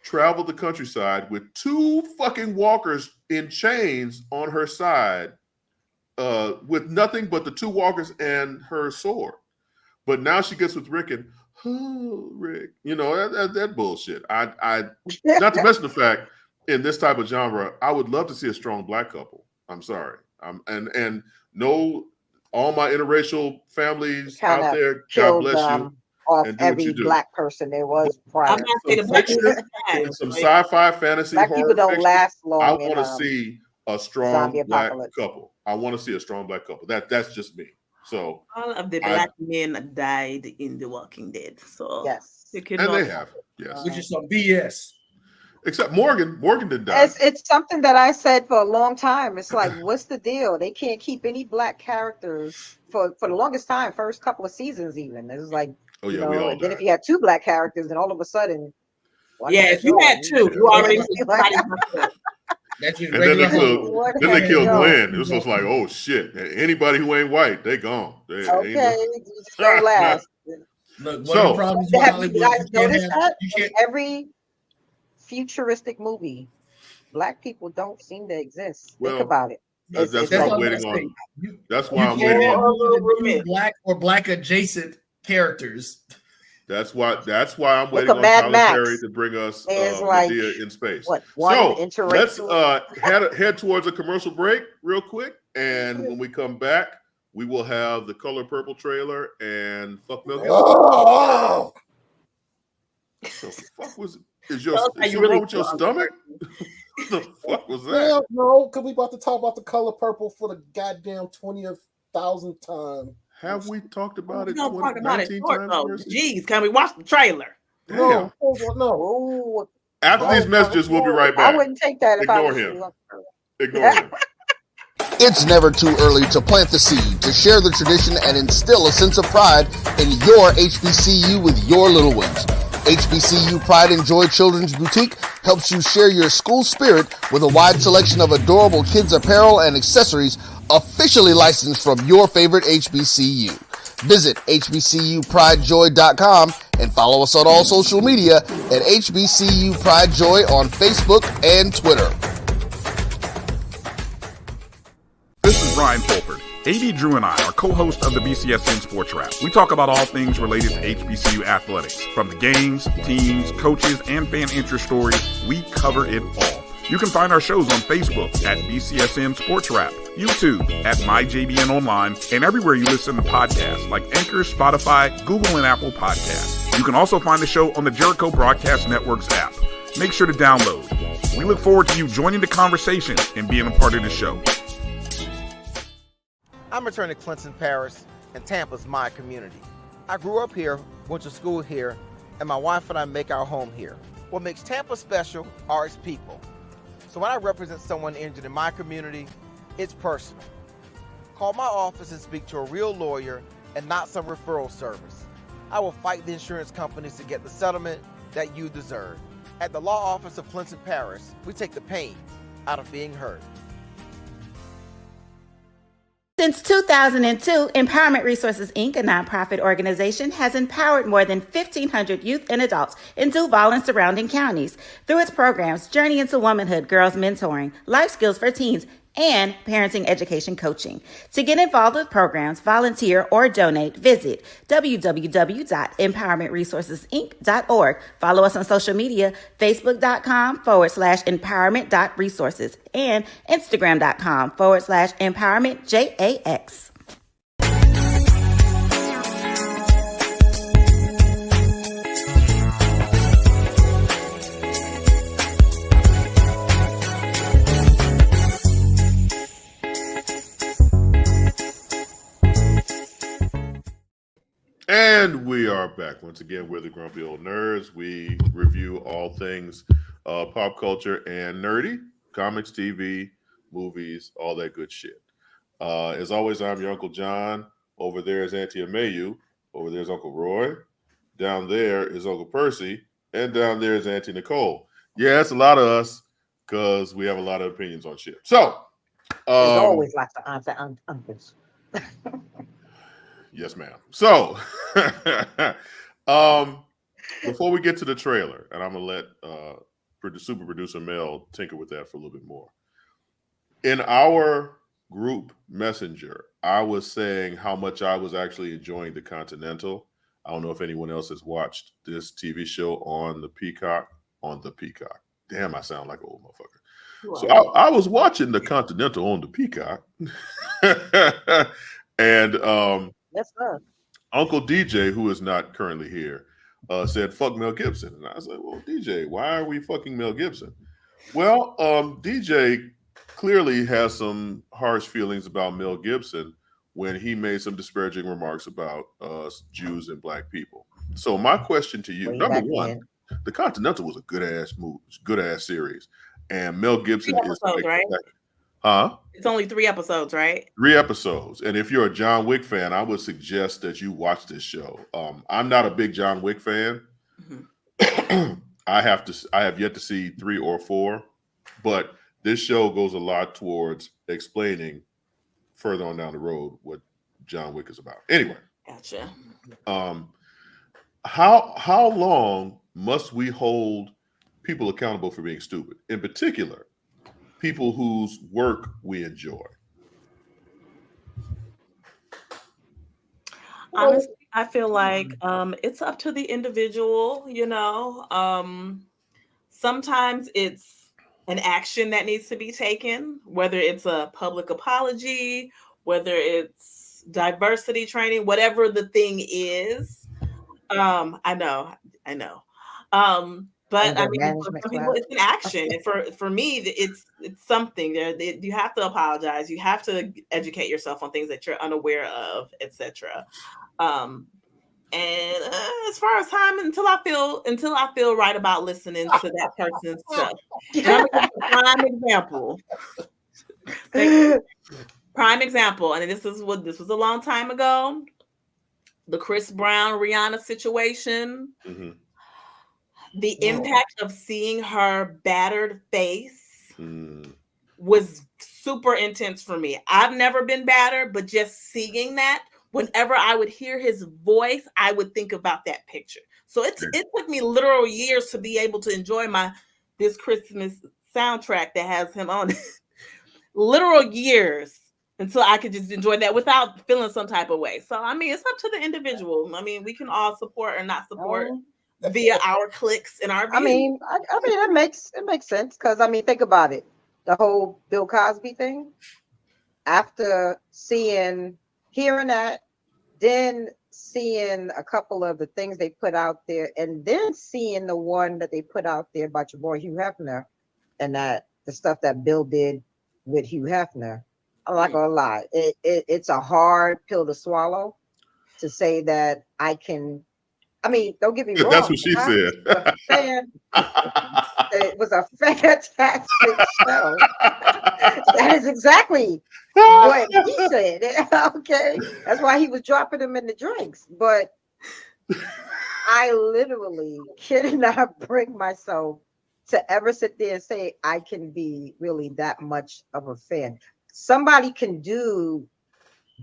traveled the countryside with 2 fucking walkers in chains on her side, with nothing but the 2 walkers and her sword. But now she gets with Rick, and Rick, that bullshit. I not to mention the fact, in this type of genre, I would love to see a strong black couple. I'm sorry. And no, all my interracial families out there, God bless you. Off every black person there was prior. Some sci-fi, fantasy, black horror people don't fiction, last long. I want to see a strong black couple. I want to see a strong black couple. That's just me. So all of the black men died in The Walking Dead. So yes, they have, yes, which is some BS. Except Morgan didn't die. It's something that I said for a long time. It's like, what's the deal? They can't keep any black characters for the longest time. First couple of seasons, even it was like, we all and then died. if you had two black characters, then all of a sudden, if you had two, you already That's just and then they killed Glenn. It was just like, oh shit! Anybody who ain't white, they gone. They just don't last. Look, one of the problems with Hollywood, you guys notice that in every futuristic movie, black people don't seem to exist. Think about it. That's why I'm waiting on. That's why I'm waiting on black or black adjacent characters. That's why I'm waiting on Tyler Perry to bring us Medea in space. So let's head towards a commercial break real quick, and when we come back, we will have the Color Purple trailer and fuck Mel Gibson. Oh! So the fuck was is something wrong with your stomach? What the fuck was that? Hell no, because we about to talk about the Color Purple for the goddamn 20,000th time. Have we talked about it? Don't talk about it. Times? Jeez, can we watch the trailer? No. After these messages, we'll be right back. I wouldn't take that if I was Ignore him. It's never too early to plant the seed, to share the tradition, and instill a sense of pride in your HBCU with your little ones. HBCU Pride and Joy Children's Boutique helps you share your school spirit with a wide selection of adorable kids apparel and accessories officially licensed from your favorite HBCU. Visit hbcupridejoy.com and follow us on all social media at HBCU Pride Joy on Facebook and Twitter. This is Brian Fulford. AD Drew and I are co-hosts of the BCSN Sports Wrap. We talk about all things related to HBCU athletics. From the games, teams, coaches, and fan interest stories, we cover it all. You can find our shows on Facebook at BCSN Sports Wrap, YouTube at MyJBN Online, and everywhere you listen to podcasts like Anchor, Spotify, Google, and Apple Podcasts. You can also find the show on the Jericho Broadcast Network's app. Make sure to download. We look forward to you joining the conversation and being a part of the show. I'm returning to Clinton, Paris, and Tampa's my community. I grew up here, went to school here, and my wife and I make our home here. What makes Tampa special are its people. So when I represent someone injured in my community, it's personal. Call my office and speak to a real lawyer and not some referral service. I will fight the insurance companies to get the settlement that you deserve. At the law office of Clinton, Paris, we take the pain out of being hurt. Since 2002, Empowerment Resources, Inc., a nonprofit organization, has empowered more than 1,500 youth and adults in Duval and surrounding counties through its programs Journey into Womanhood, Girls Mentoring, Life Skills for Teens, and Parenting Education Coaching. To get involved with programs, volunteer, or donate, visit www.empowermentresourcesinc.org. Follow us on social media, facebook.com/empowerment.resources and instagram.com/empowermentJAX. And we are back. Once again, we're the Grumpy Old Nerds. We review all things pop culture and nerdy, comics, TV, movies, all that good shit. As always, I'm your Uncle John. Over there is Auntie Amayou. Over there is Uncle Roy. Down there is Uncle Percy. And down there is Auntie Nicole. Yeah, it's a lot of us because we have a lot of opinions on shit. So, there's always lots of aunts and uncles. Yes, ma'am. So, before we get to the trailer, and I'm going to let super producer Mel tinker with that for a little bit more. In our group messenger, I was saying how much I was actually enjoying the Continental. I don't know if anyone else has watched this TV show on the Peacock. Damn, I sound like an old motherfucker. So I was watching the Continental on the Peacock. And Yes, sir. Uncle DJay, who is not currently here, said, fuck Mel Gibson. And I said, well, DJay, why are we fucking Mel Gibson? Well, DJay clearly has some harsh feelings about Mel Gibson when he made some disparaging remarks about Jews and black people. So my question to you, number one, the Continental was a good ass movie, good ass series, and Mel Gibson is right? Huh? It's only 3 episodes, right? 3 episodes. And if you're a John Wick fan, I would suggest that you watch this show. I'm not a big John Wick fan. Mm-hmm. I have yet to see 3 or 4, but this show goes a lot towards explaining further on down the road what John Wick is about. Anyway. Gotcha. How long must we hold people accountable for being stupid? In particular, people whose work we enjoy. Honestly, I feel like it's up to the individual, sometimes it's an action that needs to be taken, whether it's a public apology, whether it's diversity training, whatever the thing is. I know. But I mean, for some people, it's an action. And for me, it's something. You have to apologize. You have to educate yourself on things that you're unaware of, etc. And as far as time, until I feel right about listening to that person's stuff. And I'm gonna give a prime example. Prime example, and this was a long time ago. The Chris Brown Rihanna situation. Mm-hmm. The impact of seeing her battered face was super intense for me. I've never been battered, but just seeing that, whenever I would hear his voice, I would think about that picture. So it took me literal years to be able to enjoy this Christmas soundtrack that has him on it. Literal years until I could just enjoy that without feeling some type of way. So, I mean, it's up to the individual. I mean, we can all support or not support via our clicks and our views. I mean, it makes sense because think about it. The whole Bill Cosby thing. After hearing that, then seeing a couple of the things they put out there, and then seeing the one that they put out there about your boy Hugh Hefner, and the stuff that Bill did with Hugh Hefner. I'm not gonna lie, it's a hard pill to swallow to say that I can. I mean, don't get me wrong. That's what she said. It was a fantastic show. That is exactly what he said. Okay, that's why he was dropping them in the drinks. But I literally cannot bring myself to ever sit there and say I can be really that much of a fan. Somebody can do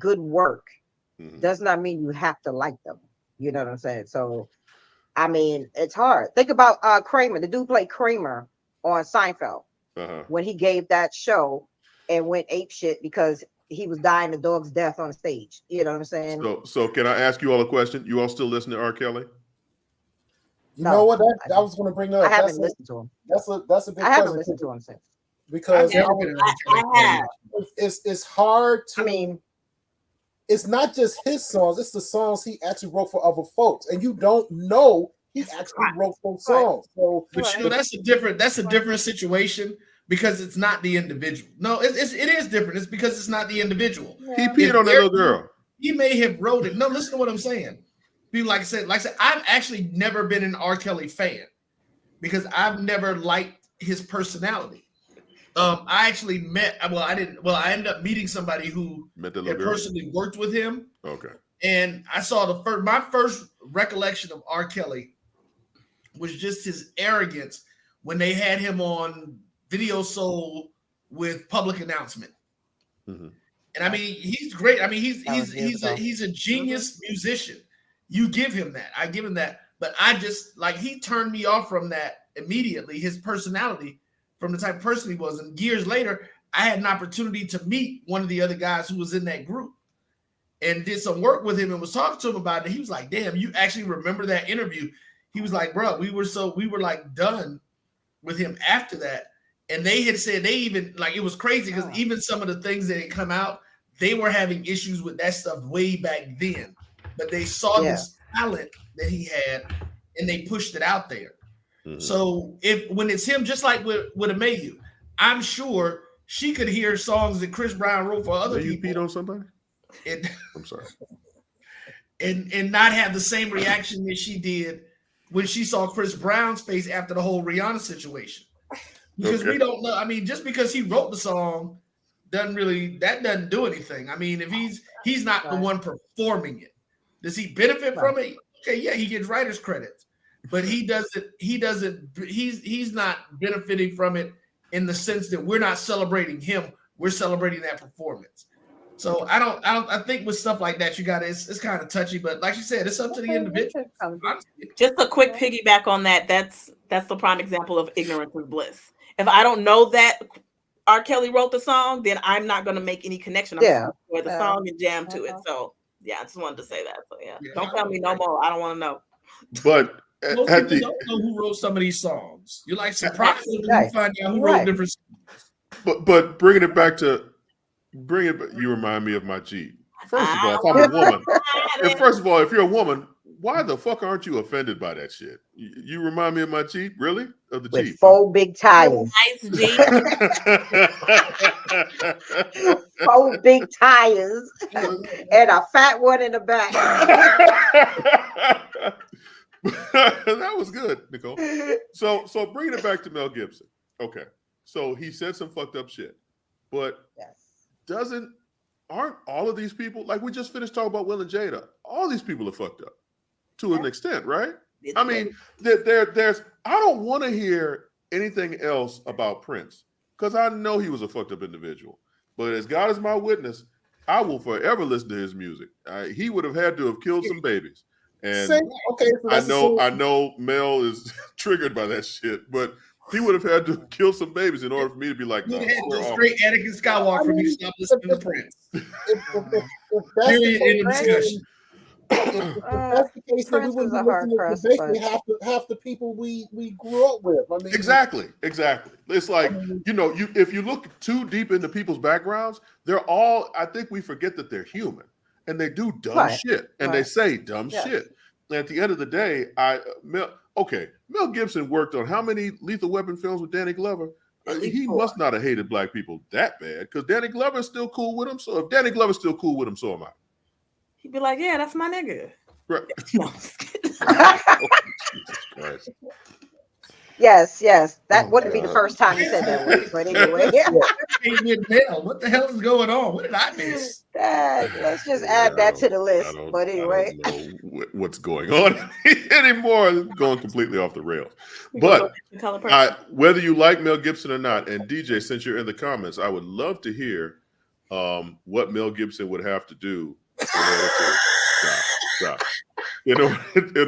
good work. Does not mean you have to like them. You know what I'm saying? So, I mean, it's hard. Think about Kramer. The dude played Kramer on Seinfeld when he gave that show and went apeshit because he was dying the dog's death on stage. You know what I'm saying? So can I ask you all a question? You all still listen to R. Kelly? You know what? I was going to bring up. I haven't listened to him. That's a big question. I haven't listened to him since. Because I have. It's hard to. I mean, it's not just his songs; it's the songs he actually wrote for other folks, and you don't know he actually wrote those songs. So, but that's a different situation because it's not the individual. No, it is different. It's because it's not the individual. He peed on that little girl. He may have wrote it. No, listen to what I'm saying. Like I said, I've actually never been an R. Kelly fan because I've never liked his personality. I actually I ended up meeting somebody who had personally worked with him. Okay. And I saw my first recollection of R. Kelly was just his arrogance when they had him on Video Soul with Public Announcement. Mm-hmm. And I mean, he's great. I mean, he's a genius musician. You give him that. I give him that. But I just he turned me off from that immediately. His personality. From the type of person he was. And years later, I had an opportunity to meet one of the other guys who was in that group and did some work with him and was talking to him about it. He was like, damn, you actually remember that interview? He was like, bro, we were done with him after that. And they had said it was crazy because even some of the things that had come out, they were having issues with that stuff way back then. But they saw this talent that he had and they pushed it out there. Mm-hmm. So when it's him, just like with Amayou, I'm sure she could hear songs that Chris Brown wrote for other people. You peed on somebody? I'm sorry. And not have the same reaction that she did when she saw Chris Brown's face after the whole Rihanna situation. Because we don't know. I mean, just because he wrote the song doesn't do anything. I mean, if he's not the one performing it, does he benefit from it? Okay, yeah, he gets writer's credits, but he's not benefiting from it in the sense that we're not celebrating him, we're celebrating that performance. So I think with stuff like that, it's kind of touchy, but like you said, it's up to the individual. Just a quick piggyback on that. That's the prime example of ignorance is bliss. If I don't know that R. Kelly wrote the song, then I'm not going to make any connection. I'm just going to the song and jam to it. So yeah, I just wanted to say that. So yeah, don't tell me no more. I don't want to know. But most people don't know who wrote some of these songs. You're like surprised when you find out who wrote different songs. But bringing it back, you remind me of my Jeep. First of all, if I'm a woman, if you're a woman, why the fuck aren't you offended by that shit? You remind me of my Jeep, really? Of the with Jeep. 4 big tires. Nice Jeep. 4 big tires and a fat one in the back. That was good, Nicole. So bringing it back to Mel Gibson. Okay, so he said some fucked up shit, but aren't all of these people, like we just finished talking about Will and Jada, all these people are fucked up to an extent, right? I mean, there's I don't want to hear anything else about Prince because I know he was a fucked up individual. But as God is my witness, I will forever listen to his music. He would have had to have killed some babies. And so I know Mel is triggered by that shit, but he would have had to kill some babies in order for me to be like, no, straight Anakin Skywalker for me to stop listening to Prince. Period. In the discussion. If that's the case, then we wouldn't be listening to basically half the people we grew up with. I mean, exactly. It's like, if you look too deep into people's backgrounds, they're all, I think we forget that they're human and they do dumb shit and they say dumb shit. And at the end of the day, Mel Gibson worked on how many Lethal Weapon films with Danny Glover? He must not have hated black people that bad because Danny Glover is still cool with him. So if Danny Glover's still cool with him, so am I. He'd be like, yeah, that's my nigga. Right. Yes. That wouldn't be the first time he said that word. But anyway. What the hell is going on? What did I miss? Let's just add that to the list. But anyway. I don't know what's going on anymore. Going completely off the rails. But whether you like Mel Gibson or not, and DJ, since you're in the comments, I would love to hear what Mel Gibson would have to do in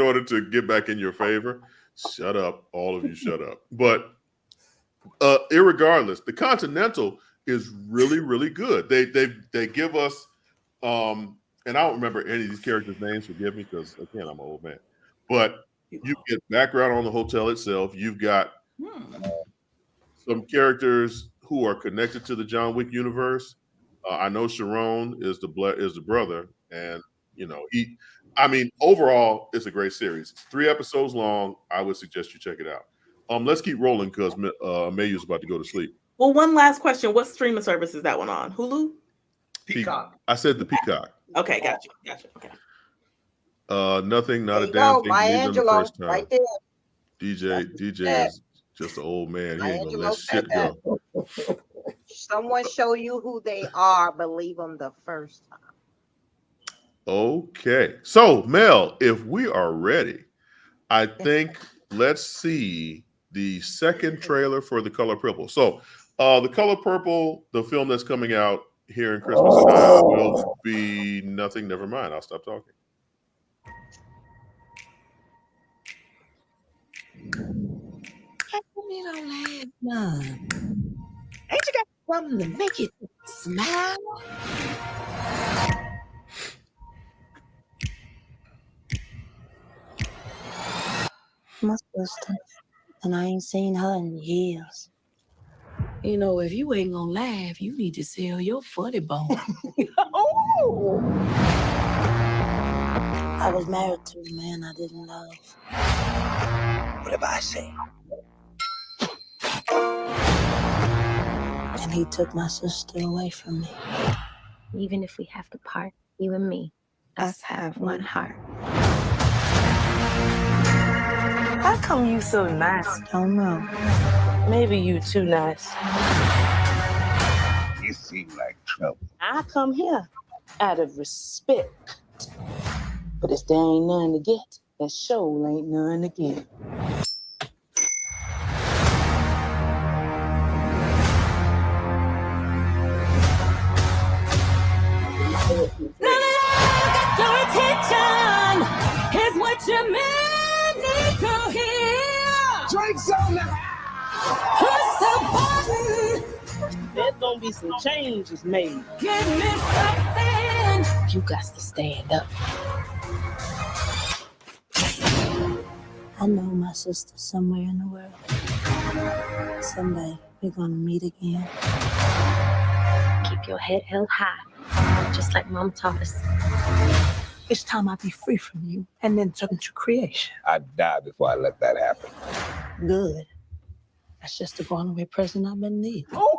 order to get back in your favor. Shut up, all of you, shut up. But irregardless, the Continental is really, really good. They give us, and I don't remember any of these characters' names. Forgive me, because again, I'm an old man. But you get background on the hotel itself. You've got some characters who are connected to the John Wick universe. I know Sharon is the brother, and overall, it's a great series. 3 episodes long. I would suggest you check it out. Let's keep rolling because Amayou's about to go to sleep. Well, one last question: what streaming service is that one on? Hulu? Peacock. I said the Peacock. Okay, gotcha. Okay. Nothing, not a damn thing. Angelo, right there. DJ is just an old man. He ain't gonna let shit go. Someone show you who they are, believe them the first time. Okay. So, Mel, if we are ready, I think let's see the second trailer for The Color Purple. So, The Color Purple, the film that's coming out here in Christmas time, will be nothing. Never mind. I'll stop talking. How come you don't laugh none? Ain't you got something to make you smile? My sister, and I ain't seen her in years. You know, if you ain't gonna laugh, you need to sell your funny bone. Oh! I was married to a man I didn't love. Whatever I say. And he took my sister away from me. Even if we have to part, you and me, us have one heart. How come you so nice? Don't know. Maybe you too nice. You seem like trouble. I come here out of respect. But if there ain't none to get, that sure ain't none to get. Your attention is what your man needs to hear. Drinks on the Push the button. There's gonna be some changes made. Give me something. You got to stand up. I know my sister somewhere in the world. Someday we're gonna meet again. Keep your head held high, just like Mom taught us. It's time I be free from you and then turn to creation. I'd die before I let that happen. Good. That's just the going away present I've been needing. Oh!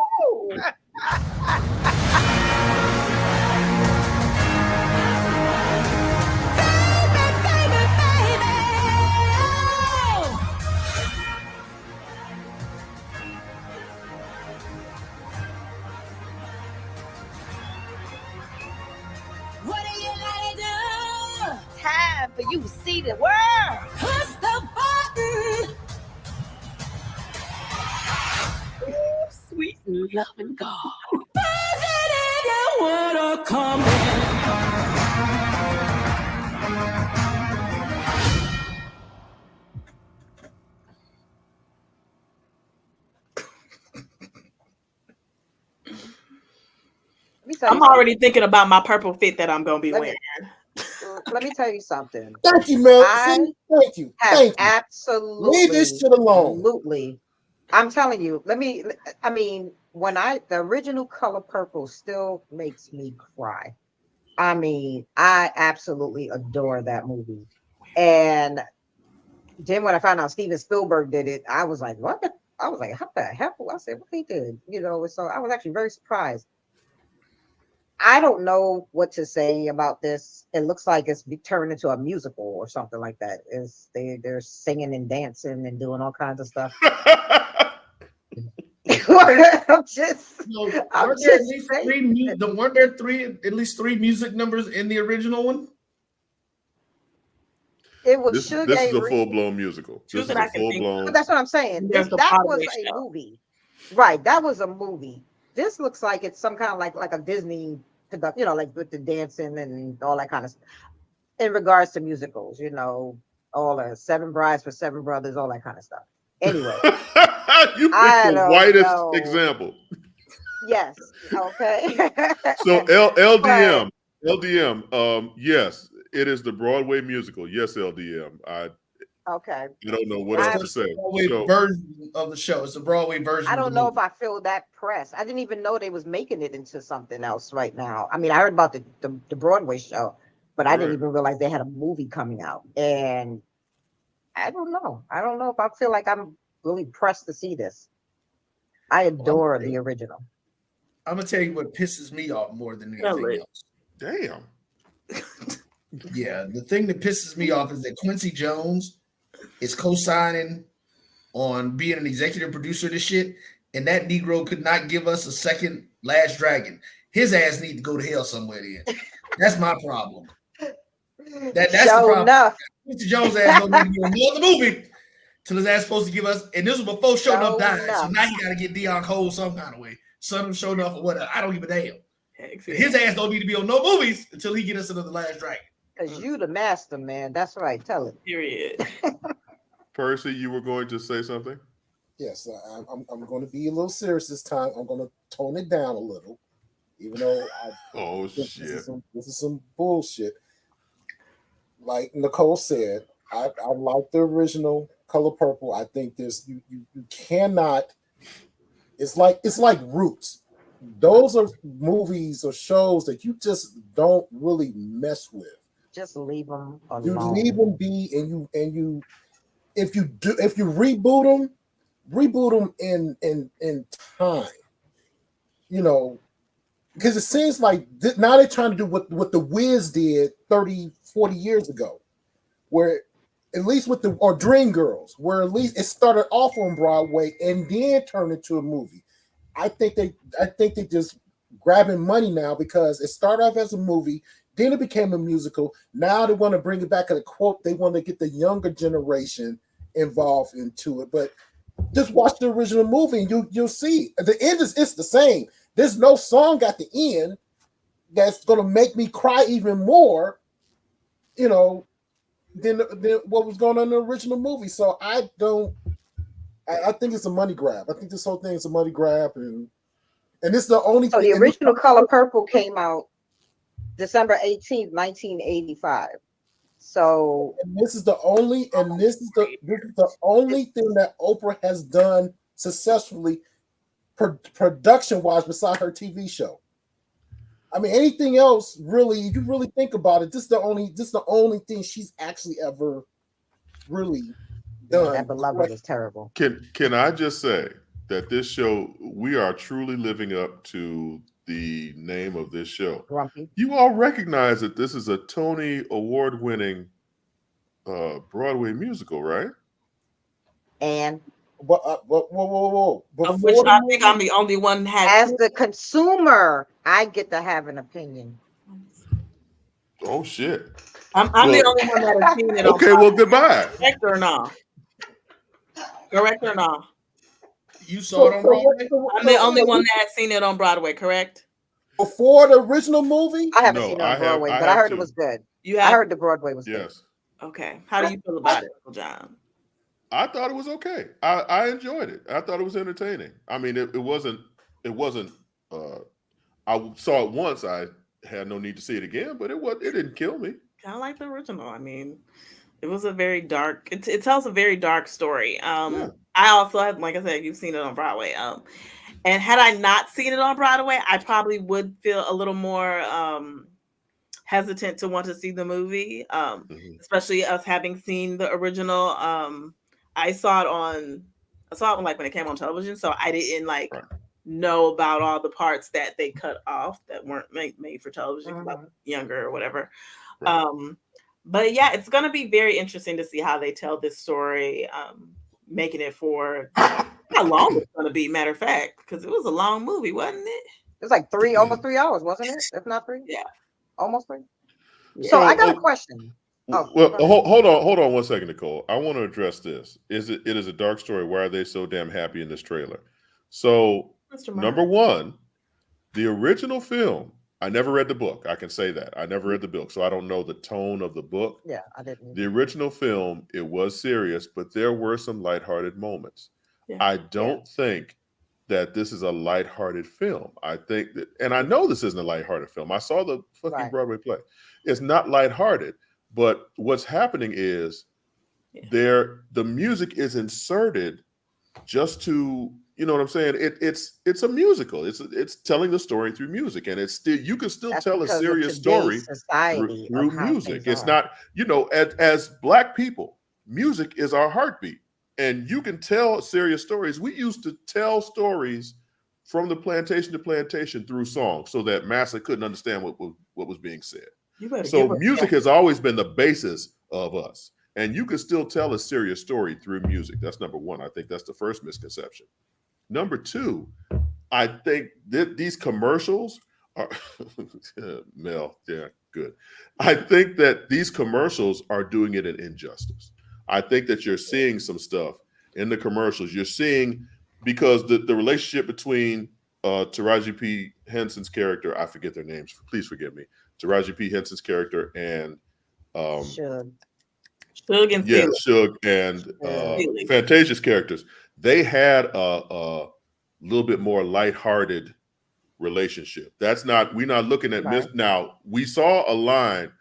What do you like to do? Time for you to see the world. Push the button. Ooh, sweet and loving God. President, you wanna come in. I'm already thinking about my purple fit that I'm gonna be wearing. Let me tell you something. Thank you, Mel. I Thank you. have Thank you. absolutely Leave this shit alone. Absolutely. I'm telling you, I mean, the original Color Purple still makes me cry. I mean, I absolutely adore that movie. And then when I found out Steven Spielberg did it, I was like, what? I was like, how the hell? I said, what he did? You know, so I was actually very surprised. I don't know what to say about this. It looks like it's turned into a musical or something like that. They're singing and dancing and doing all kinds of stuff. I'm just weren't there at least three music numbers in the original one? It was This Sugar is a Reed. full-blown musical. This is a full-blown. But that's what I'm saying. There's the That was Broadway a show. movie, right? That was a movie. This looks like it's some kind of like a Disney production, you know, like with the dancing and all that kind of stuff. In regards to musicals, you know, all the Seven Brides for Seven Brothers, all that kind of stuff. Anyway, You picked the whitest example. Yes. Okay. So LDM. Yes, it is the Broadway musical. Yes, LDM. Okay. I don't know what else to say. Broadway version of the show. It's a Broadway version. I don't know if I feel that pressed. I didn't even know they was making it into something else right now. I mean, I heard about the Broadway show, but I didn't even realize they had a movie coming out. And I don't know. I don't know if I feel like I'm really pressed to see this. I adore the original. I'm gonna tell you what pisses me off more than anything else. Damn. Yeah, the thing that pisses me off is that Quincy Jones is co-signing on being an executive producer of this shit, and that Negro could not give us a second Last Dragon. His ass need to go to hell somewhere then. That's my problem. That's the problem. Enough. Quincy Jones ass don't need to be on another movie till his ass supposed to give us, and this was before Show Enough died, so now he got to get Dion Cole some kind of way. Son of Show Enough or whatever. I don't give a damn. His ass don't need to be on no movies until he get us another Last Dragon. Because you the master, man. That's right. Tell it. Period. Percy, you were going to say something? Yes, I'm going to be a little serious this time. I'm going to tone it down a little, even though this is some bullshit. Like Nicole said, I like the original Color Purple. I think you cannot. It's like Roots. Those are movies or shows that you just don't really mess with. Just leave them alone. You leave them be, and you if you reboot them in time. You know, because it seems like now they're trying to do what the Wiz did 30, 40 years ago, where at least with or Dreamgirls, where at least it started off on Broadway and then turned into a movie. I think they just grabbing money now because it started off as a movie, then it became a musical. Now they want to bring it back at a quote. They want to get the younger generation involved into it. But just watch the original movie and you'll see. The end it's the same. There's no song at the end that's gonna make me cry even more, than what was going on in the original movie. So I think it's a money grab. I think this whole thing is a money grab, and it's the only. So the original Color Purple came out December 18th, 1985. So this is the only thing that Oprah has done successfully, production wise, beside her TV show. I mean, anything else, really, if you really think about it, this is the only thing she's actually ever really done. That Beloved is terrible. Can I just say that this show, we are truly living up to the name of this show. Grumpy. You all recognize that this is a Tony Award-winning Broadway musical, right? And whoa. Of which I think I'm the only one as the consumer, I get to have an opinion. Oh shit! I'm the only one that has seen it. Okay, well, goodbye. Correct or no? Correct or no? You saw it on Broadway? I'm the only one that has seen it on Broadway. Correct? Before the original movie? I haven't seen it on Broadway, but I heard it was good. I heard the Broadway was good. Okay. How do you feel about it, John? I thought it was okay. I enjoyed it. I thought it was entertaining. I mean, it wasn't. I saw it once. I had no need to see it again, but it didn't kill me. Kind of like the original. I mean, it was a very dark. It tells a very dark story. I also have, like I said, you've seen it on Broadway. And had I not seen it on Broadway, I probably would feel a little more hesitant to want to see the movie, especially us having seen the original. I saw it like when it came on television, so I didn't know about all the parts that they cut off that weren't made for television because I was younger or whatever. But yeah, it's going to be very interesting to see how they tell this story, making it for how long it's going to be. Matter of fact, because it was a long movie, wasn't it? It was like almost 3 hours, wasn't it? If not 3, yeah, almost 3. So I got a question. Well, hold on 1 second, Nicole. I want to address this. It is a dark story. Why are they so damn happy in this trailer? So, number one, the original film, I never read the book. I can say that. I never read the book, so I don't know the tone of the book. Yeah, I didn't. The original film, it was serious, but there were some lighthearted moments. Yeah. I don't think that this is a lighthearted film. I think that, and I know this isn't a lighthearted film. I saw the fucking Broadway play. It's not lighthearted. But what's happening is the music is inserted just to, you know what I'm saying? It's a musical. It's telling the story through music, and it's still, you can still tell a serious story through music. It's not, as Black people, music is our heartbeat, and you can tell serious stories. We used to tell stories from the plantation to plantation through songs, so that massa couldn't understand what was being said. So music has always been the basis of us, and you can still tell a serious story through music. That's number one. I think that's the first misconception. Number two, I think that these commercials are Mel, yeah, good. I think that these commercials are doing it an injustice. I think that you're seeing some stuff in the commercials. You're seeing, because the relationship between Taraji P. Henson's character, I forget their names, please forgive me. Taraji P. Henson's character and Suge and Fantasia's characters, they had a little bit more lighthearted relationship. We're not looking at now. We saw a line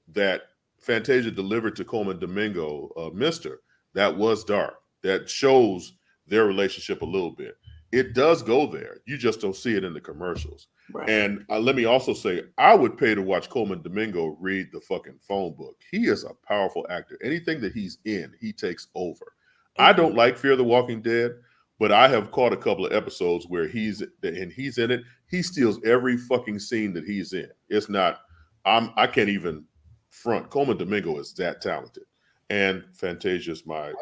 that Fantasia delivered to Coleman Domingo, Mr. That was dark. That shows their relationship a little bit. It does go there. You just don't see it in the commercials. Right. And let me also say, I would pay to watch Coleman Domingo read the fucking phone book. He is a powerful actor. Anything that he's in, he takes over. I don't like Fear the Walking Dead, But I have caught a couple of episodes where he's in it. He steals every fucking scene that he's in. It's not. I can't even front. Coleman Domingo is that talented, and Fantasia's my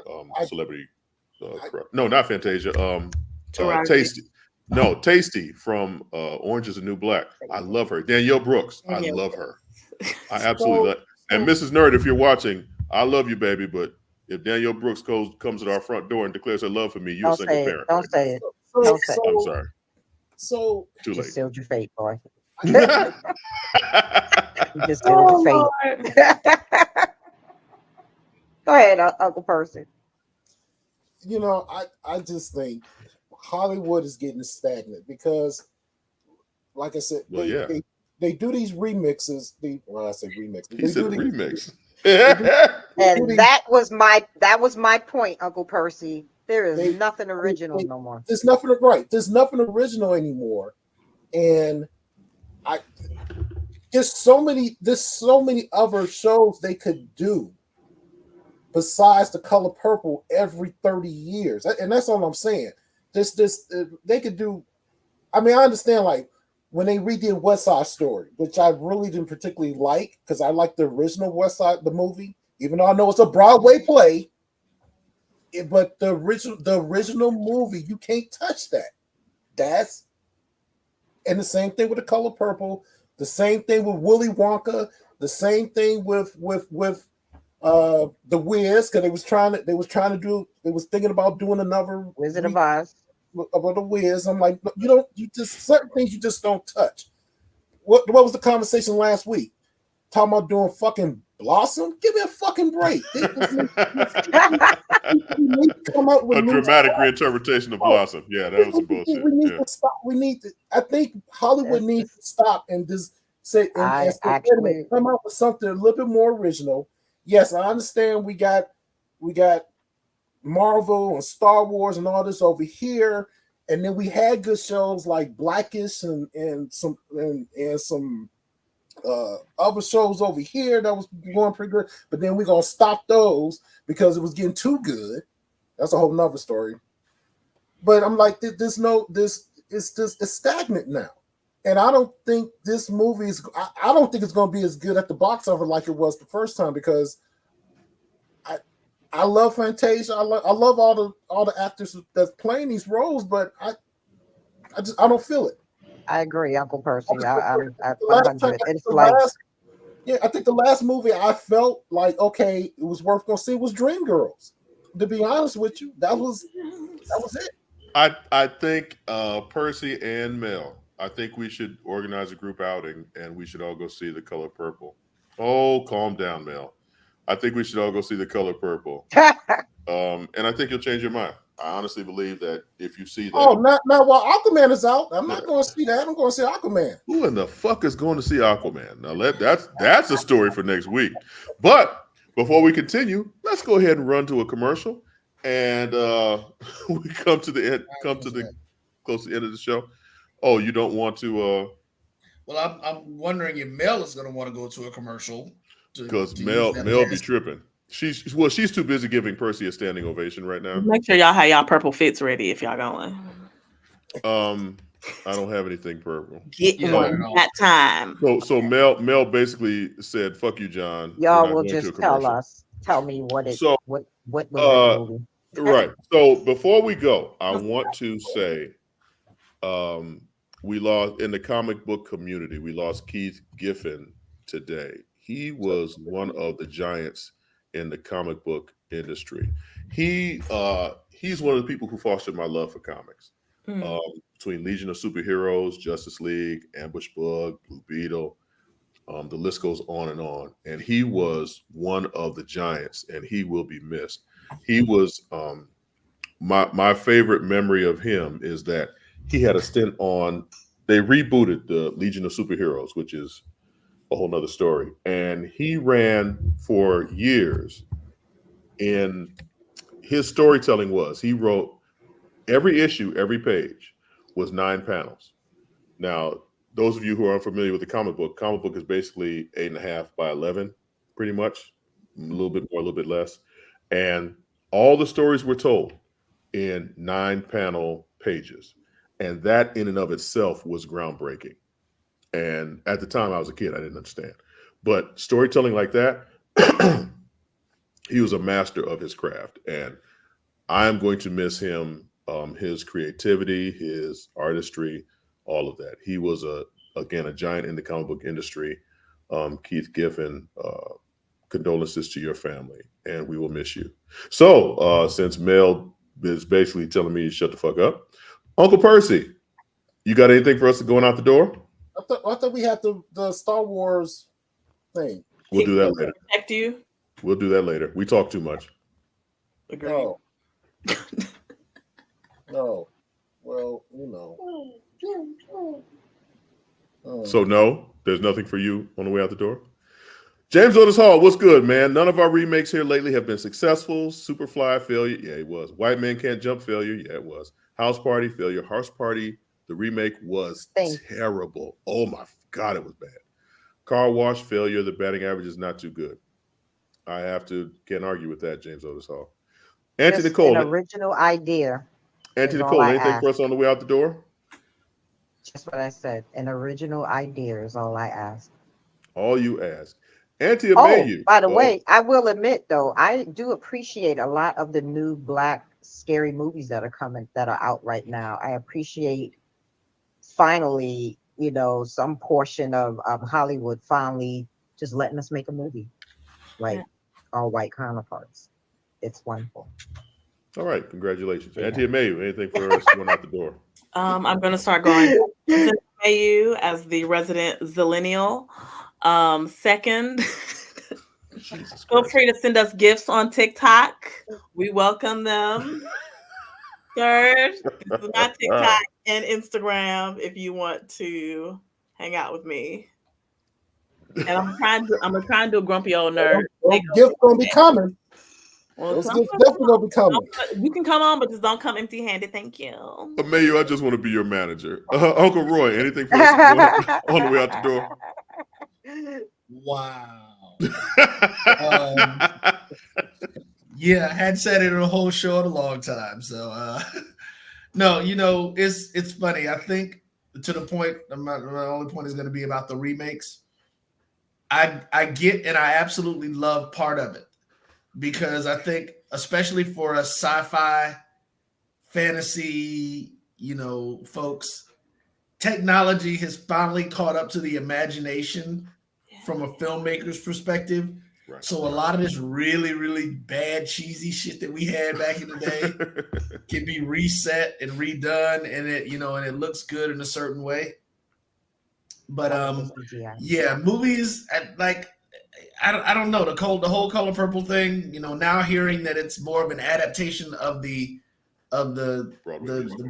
celebrity. No, not Fantasia. Tasty. No, Tasty from Orange Is the New Black. I love her. Danielle Brooks. I love her. I absolutely love. And Mrs. Nerd, if you're watching, I love you, baby. But if Danielle Brooks comes at our front door and declares her love for me, you're a single parent. Don't say it. Don't say it. I'm sorry. So too late. You sealed your fate, boy. You just sealed your fate. Go ahead, Uncle Percy. You know, I just think Hollywood is getting stagnant because, like I said, they do these remixes. I say remixes. He said remix. And that was my point, Uncle Percy. There is nothing original no more. There's nothing right. There's nothing original anymore, and there's so many other shows they could do besides The Color Purple every 30 years, and that's all I'm saying. They could do. I mean, I understand like when they redid West Side Story, which I really didn't particularly like because I like the original West Side, the movie, even though I know it's a Broadway play. But the original movie, you can't touch that. And the same thing with The Color Purple, the same thing with Willy Wonka, the same thing with the Wiz, because they was thinking about doing another Wizard of Oz about the Wiz. I'm like, you just certain things you just don't touch. What was the conversation last week? Talking about doing fucking Blossom? Give me a fucking break. Come up with a dramatic reinterpretation of Blossom. Yeah, that was some bullshit. We need to stop. I think Hollywood needs to stop and just say and come up with something a little bit more original. Yes, I understand we got Marvel and Star Wars and all this over here, and then we had good shows like Blackish and some other shows over here that was going pretty good, but then we're gonna stop those because it was getting too good. That's a whole nother story. But I'm like, it's stagnant now, and I don't think this movie is. I don't think it's gonna be as good at the box office like it was the first time because I love Fantasia. I love all the actors that's playing these roles, but I don't feel it. I agree, Uncle Percy. I'm it's like I think the last movie I felt like okay, it was worth going to see was Dreamgirls. To be honest with you, that was it. I think Percy and Mel, I think we should organize a group outing and we should all go see The Color Purple. Oh, calm down, Mel. I think we should all go see The Color Purple. And I think you'll change your mind. I honestly believe that if you see that. Oh, not while Aquaman is out. I'm not going to see that. I'm going to see Aquaman. Who in the fuck is going to see Aquaman? Now that's a story for next week. But before we continue, let's go ahead and run to a commercial, and we come to the end. Close to the end of the show. Oh, you don't want to? Well, I'm wondering if Mel is going to want to go to a commercial because Mel be tripping. She's too busy giving Percy a standing ovation right now. Make sure y'all have y'all purple fits ready if y'all going. I don't have anything purple. Get on that time. So Mel basically said, "Fuck you, John." Y'all will just tell me what it. So what was the movie? Right. So before we go, I want to say, we lost in the comic book community. We lost Keith Giffen today. He was one of the giants in the comic book industry. He's one of the people who fostered my love for comics. Between Legion of Superheroes, Justice League, Ambush Bug, Blue Beetle, the list goes on. And he was one of the giants, and he will be missed. He was my favorite memory of him is that he had a stint on. They rebooted the Legion of Superheroes, which is a whole nother story. And he ran for years. And his storytelling was he wrote every issue, every page was 9 panels. Now, those of you who are unfamiliar with the comic book is basically 8.5 by 11, pretty much, a little bit more, a little bit less. And all the stories were told in 9-panel pages. And that in and of itself was groundbreaking. And at the time I was a kid, I didn't understand. But storytelling like that, he was a master of his craft. And I'm going to miss him, his creativity, his artistry, all of that. He was, again, a giant in the comic book industry. Keith Giffen, condolences to your family, and we will miss you. So since Mel is basically telling me to shut the fuck up, Uncle Percy, you got anything for us going out the door? I thought we had the Star Wars thing. We'll do that later. Protect you. We'll do that later. We talk too much. Agreed. No. No. Well, you know. So no, there's nothing for you on the way out the door. James Otis Hall, what's good, man? None of our remakes here lately have been successful. Superfly failure, yeah, it was. White Man Can't Jump failure, yeah, it was. House Party failure. House Party, the remake was terrible. Oh my God, it was bad. Car Wash failure. The batting average is not too good. I can't argue with that, James Otis Hall. Auntie Nicole, an original idea. Auntie Nicole, anything for us on the way out the door? Just what I said. An original idea is all I ask. All you ask. Auntie Amayou. By the way, I will admit though, I do appreciate a lot of the new Black scary movies that are out right now. I appreciate finally, some portion of Hollywood finally just letting us make a movie like our white counterparts. It's wonderful. All right, congratulations. Auntie Amayou, anything for us going out the door? I'm going to start going to Amayou as the resident Zillennial. Second, feel free to send us gifts on TikTok. We welcome them. Third, this is my TikTok and Instagram if you want to hang out with me. And I'm gonna try and do a grumpy old nerd. Those gifts gonna be coming. Those gifts definitely gonna be coming. You can come on, but just don't come empty-handed. Thank you. Amayou, I just want to be your manager. Uncle Roy, anything for us on the way out the door? Wow. Yeah, I hadn't said it in a whole show in a long time. So no, it's funny. I think to the point, my only point is going to be about the remakes. I get and I absolutely love part of it because I think, especially for a sci-fi fantasy, folks, technology has finally caught up to the imagination from a filmmaker's perspective. Right. So a lot of this really, really bad, cheesy shit that we had back in the day can be reset and redone, and it looks good in a certain way. But movies I don't know, the whole Color Purple thing. Now hearing that it's more of an adaptation of the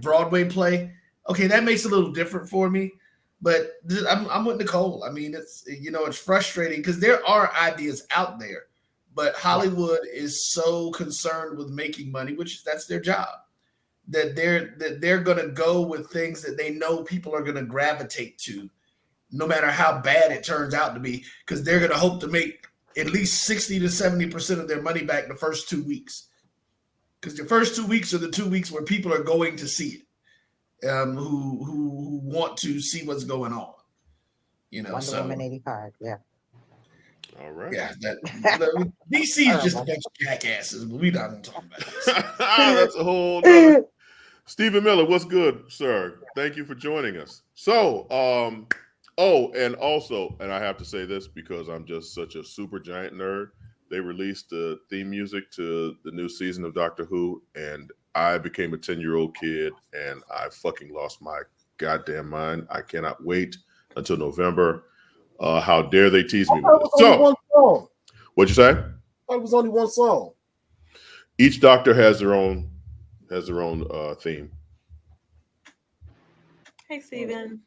Broadway play. Okay, that makes it a little different for me. But I'm with Nicole. I mean, it's frustrating because there are ideas out there, but Hollywood is so concerned with making money, which that's their job, that they're going to go with things that they know people are going to gravitate to, no matter how bad it turns out to be, because they're going to hope to make at least 60 to 70% of their money back the first 2 weeks, because the first 2 weeks are the 2 weeks where people are going to see it. Who want to see what's going on, Wonder Woman 85, yeah. All right. Yeah, DC is just a bunch of jackasses, but we not gonna talk about this. That's a whole nother. Stephen Miller, what's good, sir? Thank you for joining us. So, and I have to say this because I'm just such a super giant nerd. They released the theme music to the new season of Doctor Who, and I became a 10-year-old kid, and I fucking lost my goddamn mind. I cannot wait until November. How dare they tease me with this? So, what'd you say? It was only one song. Each Doctor has their own theme. Hey, Steven.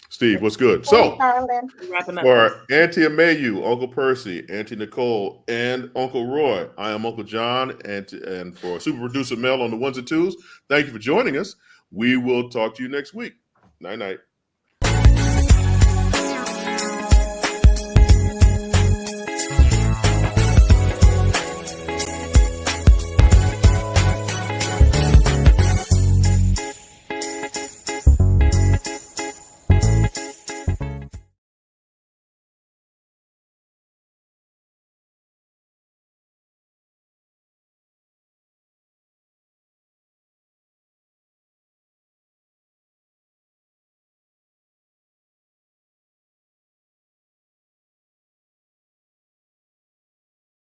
Steve, what's good? So, for Auntie Amayou, Uncle Percy, Auntie Nicole, and Uncle Roy, I am Uncle John, and for Super Producer Mel on the ones and twos, thank you for joining us. We will talk to you next week. Night-night.